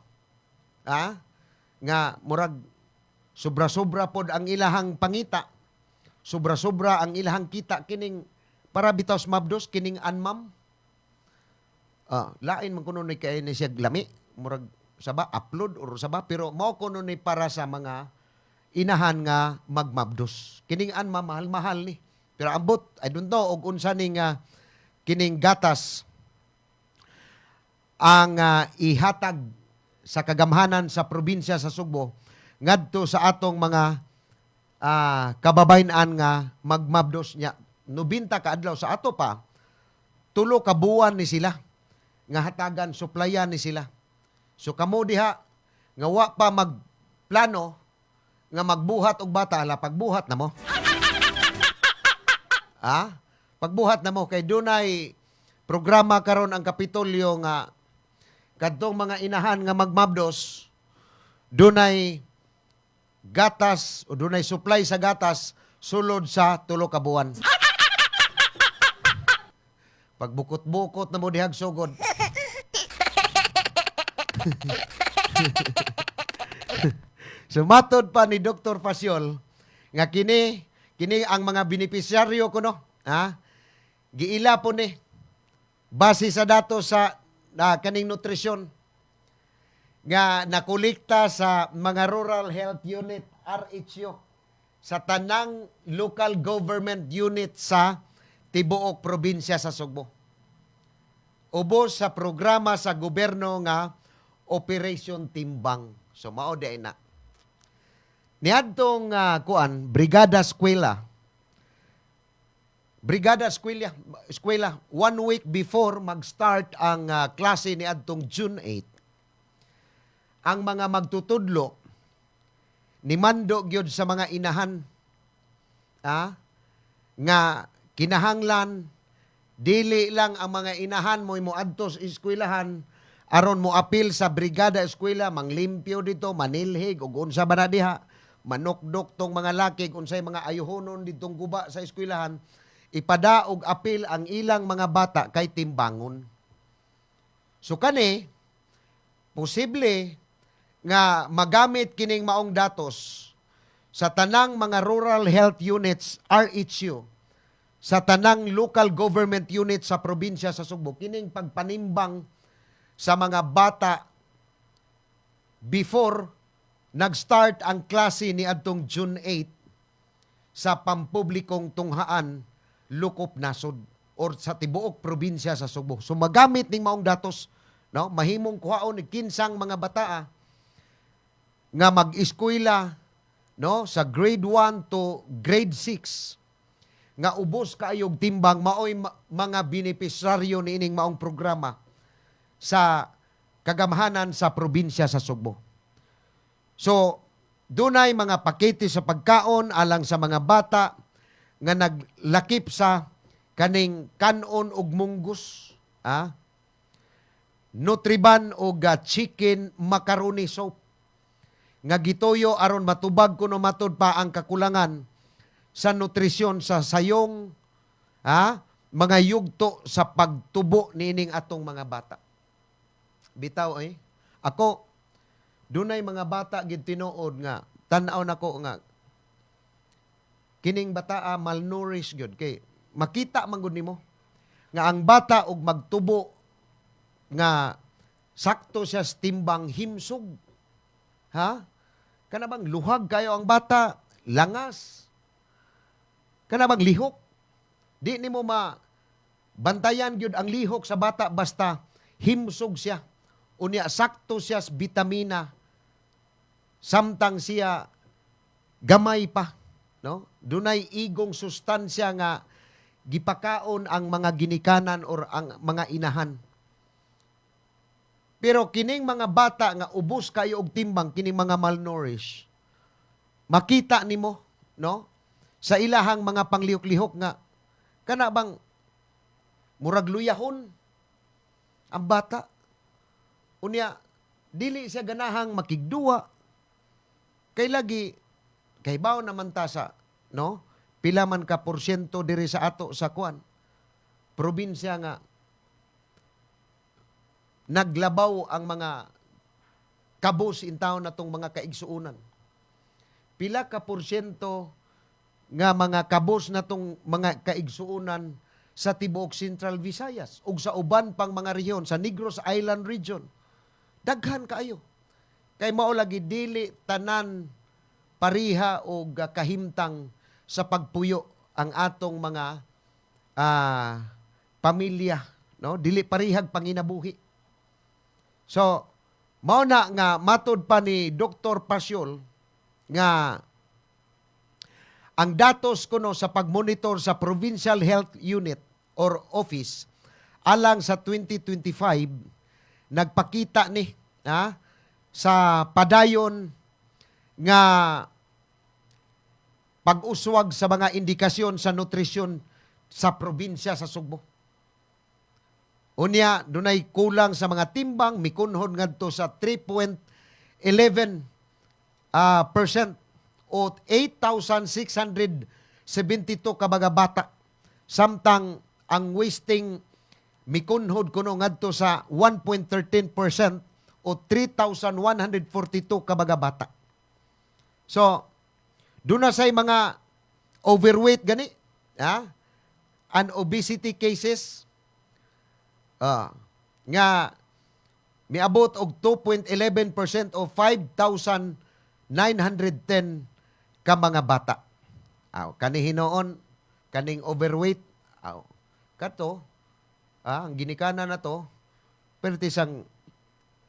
Nga murag sobra-sobra pod ang ilahang pangita. Sobra-sobra ang ilahang kita kining para bitaw mabdos kining anmam. Lain man kuno ni kay ni siya lami, murag saba upload or saba pero mao kuno ni para sa mga inahan nga magmabdos. Kining anmam mahal-mahal ni. Pero ambot I don't know og unsa ning kining gatas ang ihatag sa kagamhanan sa probinsya sa Sugbo ngadto sa atong mga kababayan nga magmabdos niya 90 ka adlaw sa ato pa 3 ka buwan ni sila nga hatagan suplayan ni sila. So kamo diha nga wa pa magplano nga magbuhat og bata ala pagbuhat na mo. Pagbuhat na mo kay dunay programa karon ang Kapitolyo nga kadtong mga inahan nga magmabdos dunay gatas o dunay supply sa gatas sulod sa 3 ka buwan. Pagbukot-bukot na mo dihag sugod. Sumatod pa ni Dr. Faciol nga kini ang mga benepisyaryo kuno, giila po ni base sa datos sa kaning nutrisyon nga nakolekta sa mga Rural Health Unit, RHU, sa tanang local government unit sa tibuok probinsya sa Sugbo. Ubos sa programa sa gobyerno nga Operation Timbang. So mao di na. Niadtong Brigada Eskwela, 1 week before mag-start ang klase niadtong June 8, ang mga magtutudlo ni mando gyud sa mga inahan nga kinahanglan dili lang ang mga inahan mo adto sa eskwelahan aron mo apil sa brigada eskwela manglimpyo dito manilhig ug unsa ba na diha manukdok tong mga laki unsay mga ayuhonon ditong guba sa eskwelahan ipada og apil ang ilang mga bata kay timbangon. So kani posible nga magamit kining maong datos sa tanang mga rural health units, RHU, sa tanang local government units sa probinsya sa Sugbo, kining pagpanimbang sa mga bata before nag-start ang klase ni adtong June 8 sa pampublikong tunghaan Lukop Nasod or sa tibuok probinsya sa Sugbo. So magamit ning maong datos, no, mahimong kuhaon ni kinsang mga bata nga mag-eskwela no sa grade 1 to grade 6 nga ubos kaayog timbang maoy mga benepisaryo niining maong programa sa kagamhanan sa probinsya sa Sugbo. So, dunay mga pakete sa pagkaon alang sa mga bata nga naglakip sa kaning kanon og munggus, Nutriban og chicken macaroni soup nga gitoyo aron matubag kuno matud pa ang kakulangan sa nutrisyon sa sayong mga yugto sa pagtubo nining atong mga bata. Bitaw ako dunay mga bata gid tinuod nga tan-aw nako nga kining bataa malnourished gyud kay makita man gud nimo nga ang bata og magtubo nga sakto siya sa timbang himsog. Kana bang luhag kayo ang bata, langas. Kana bang lihok. Di nimo bantayan gyud ang lihok sa bata basta himsog siya. Unya sakto siya sa bitamina. Samtang siya gamay pa, no? Dunay igong sustansya nga gipakaon ang mga ginikanan or ang mga inahan. Pero kining mga bata nga ubos kayo og timbang, kining mga malnourished, makita nimo, no? Sa ilahang mga panglihok-lihok nga kana bang murag luyahon ang bata. Unya dili siya ganahang makigduwa. Kay bawo naman ta sa, no? Pila man ka porsyento diri sa ato sa kuan. Probinsya nga naglabaw ang mga kabos in town natong mga kaigsuunan. Pila ka porsyento nga mga kabos natong mga kaigsuunan sa tibuok Central Visayas ug sa uban pang mga rehiyon sa Negros Island region. Daghan kaayo. Kay mao lagi dili tanan pariha og kahimtang sa pagpuyo ang atong mga pamilya, no? Dili parihag panginabuhi. So, mao na nga matud pa ni Dr. Pasyol nga ang datos kuno sa pagmonitor sa Provincial Health Unit or Office alang sa 2025 nagpakita ni sa padayon nga pag-uswag sa mga indikasyon sa nutrisyon sa probinsya sa Sugbo. Unya, dunay kulang sa mga timbang, mikunhon ngadto sa 3.11% o 8,672 ka mga bata. Samtang ang wasting mikunhod kuno ngadto sa 1.13% o 3,142 ka mga bata. So, doon na say mga overweight gani, and obesity cases, nga miabot og 2.11% o 5,910 ka mga bata. Kani hinoon, kaning overweight, kato, ang ginikanan na to, pertisang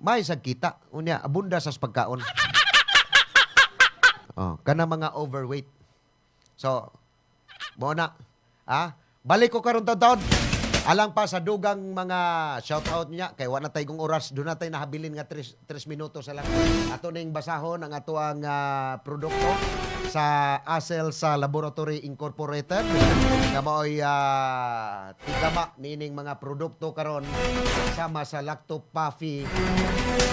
may sagkita, unya abunda sa pagkaon. Kana mga overweight. So, mo na, balik ko karon taon. Alang pa sa dugang mga shoutout niya, kay wala tay kong oras, doon natin nahabilin nga 3 minutos lang. Ato ning basahon ang ato ang produkto sa Acel sa Laboratory Incorporated. Nga mao'y tigama nining mga produkto karon sama sa Lacto Puffy,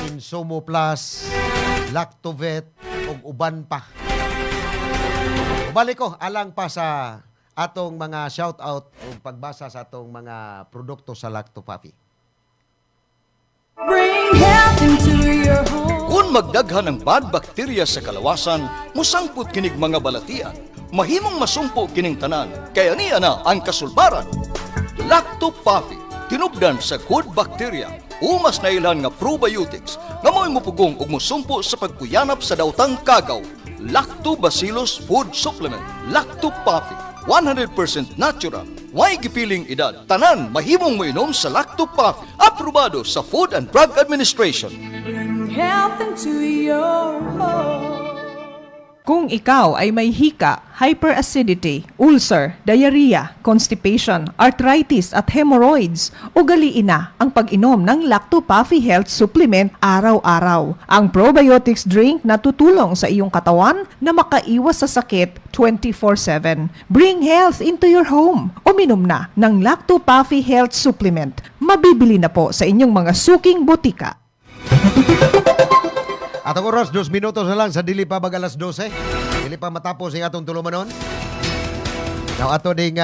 Insumo Plus, Lactovet, ug uban pa. Balik ko, alang pa sa atong mga shout-out o pagbasa sa atong mga produkto sa Lacto Puffy. Bring health into your home. Kung magdaghan ang bad bacteria sa kalawasan, musangput kinig mga balatian. Mahimong masumpo kining tanan, kaya niya na ang kasulbaran. Lacto Puffy, tinubdan sa good bacteria. Umas na ilan nga probiotics, nga mo'y mupugong ug musumpo sa pagkuyanap sa dautang kagaw. Lactobacillus Food Supplement, Lacto Puffy, 100% natural. Way gipiling edad. Tanan mahimong moinom sa Lacto Puffy. Aprobado sa Food and Drug Administration. Bring health into your home. Kung ikaw ay may hika, hyperacidity, ulcer, diarrhea, constipation, arthritis at hemorrhoids, ugaliin na ang pag-inom ng Lacto-Puffy Health Supplement araw-araw. Ang probiotics drink na tutulong sa iyong katawan na makaiwas sa sakit 24/7. Bring health into your home. Uminom na ng Lacto-Puffy Health Supplement. Mabibili na po sa inyong mga suking botika. At ang oras, 2 minutos na lang sa dili pa mag alas 12. Dili pa matapos ang atong tulumanon. Now, ato ding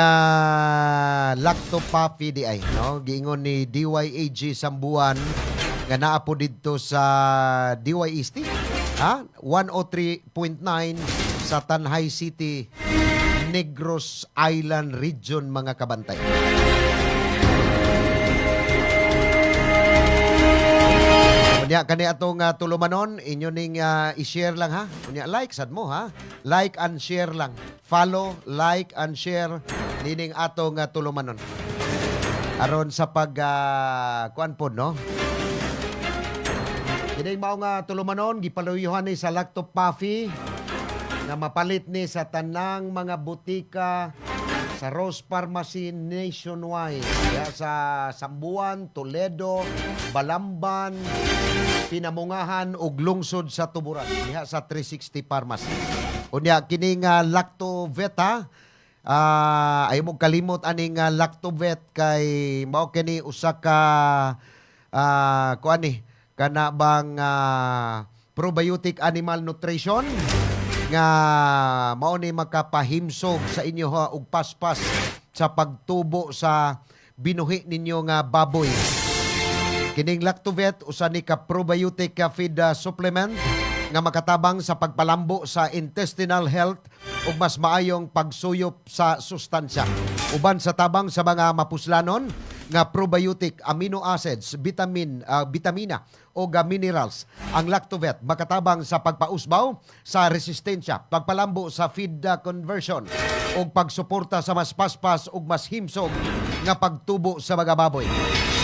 Lacto-Puffy di ay, no? Giingon ni DYAG Sambuan nga naa po dito sa DYST, 103.9 sa Tanhay City, Negros Island Region, mga kabantay. Unya kani atong tulumanon, inyo ning i-share lang ha. Unya like sad mo ha. Like and share lang. Follow, like and share nining atong tulumanon. Aron sa pag kuan pod no. Kini mao nga tulumanon gipaluyuhan ni sa Lacto-Puffy na mapalit ni sa tanang mga butika sa Rose Pharmacy nationwide. Sa Sambuan, Toledo, Balamban, Pinamungahan ug lungsod sa Tuburan. Diha sa 360 Pharmacy. Unya kining Lacto-Vet ha. Ay mo kalimot aning Lacto-Vet kay mao kini usa ka kuan ni kana bang probiotic animal nutrition nga mao ni makapahimsog sa inyo ha og paspas sa pagtubo sa binuhi ninyo nga baboy. Kining Lacto-Vet usa ni ka probiotic feed supplement nga makatabang sa pagpalambo sa intestinal health ug mas maayong pagsuyop sa sustansya. Uban sa tabang sa mga mapuslanon nga probiotic, amino acids, vitamina o minerals. Ang Lacto-Vet makatabang sa pagpausbaw sa resistensya, pagpalambo sa feed conversion o pagsuporta sa mas paspas o mas himsog nga pagtubo sa mga baboy.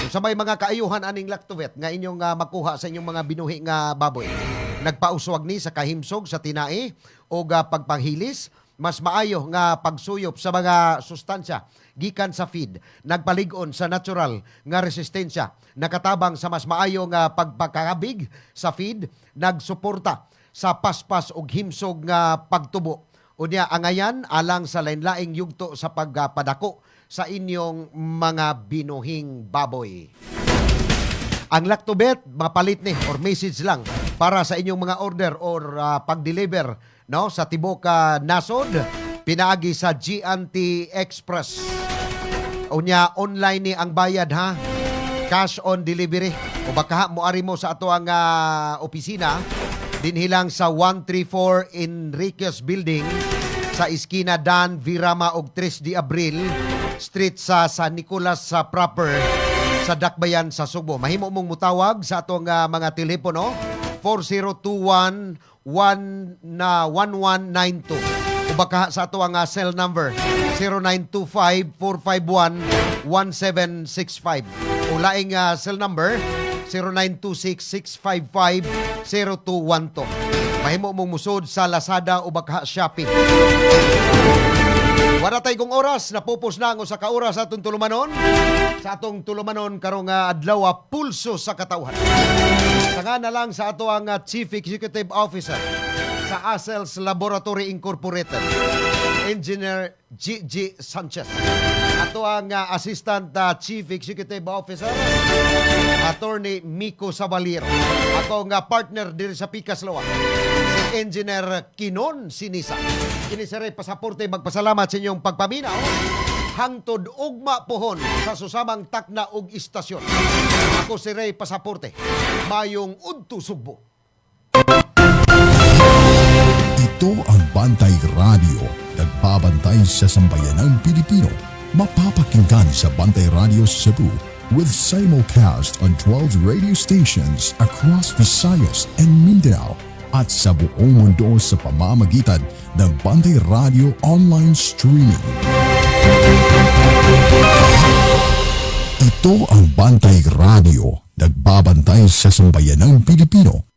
Sa may mga kaayuhan aning Lacto-Vet nga inyong makuha sa inyong mga binuhi nga baboy. Nagpauswag ni sa kahimsog sa tinai o pagpanghilis, mas maayo nga pagsuyop sa mga sustansya gikan sa feed, nagpalig-on sa natural nga resistensya, nakatabang sa mas maayo nga pagpakabig sa feed, nagsuporta sa paspas ug himsog nga pagtubo. Unya angayan alang sa lain-laing yugto sa pagpadako sa inyong mga binuhing baboy. Ang Lacto-Vet mapalit ni or message lang para sa inyong mga order or pag-deliver no sa tibok nasod pinaagi sa GNT Express. Unya online ni ang bayad ha. Cash on delivery. O baka moari mo sa ato ang opisina dinhilang sa 134 Enriquez Building sa iskina Dan Virama og 3 de Abril Street sa San Nicolas sa proper sa Dakbayan sa Subo. Mahimo mong mutawag sa atong mga telepono 4021-1192 o baka sa ato ang cell number 0925-451-1765 o laing cell number 0926-655-0212. Mahimo mong musod sa Lazada o baka Shopee. Wala tayo kong oras, napupos na ang usa ka oras sa atong tulumanon. Sa atong tulumanon karong adlaw pulso sa katawhan. Sanga na lang sa ato ang Chief Executive Officer sa Accels Laboratory Incorporated, Engineer G.G. Sanchez. Ato ang Assistant Chief Executive Officer, Attorney Miko Sabalier. Ato ang partner diri sa Picas Loa, si Engineer Kinon Sinisa. Kini sa pasaporte magpasalamat sa inyong pagpaminaw hangtod ugma pohon sa susamang takna ug istasyon. Ako si Ray Pasaporte. Mayong udto Sugbo. Ito ang Bantay Radio, nagbabantay sa sambayanang Pilipino. Mapapakinggan sa Bantay Radio Cebu with simulcast on 12 radio stations across Visayas and Mindanao at sa buong mundo sa pamamagitan ng Bantay Radio online streaming. Ito ang Bantay Radio, nagbabantay sa sambayanang Pilipino.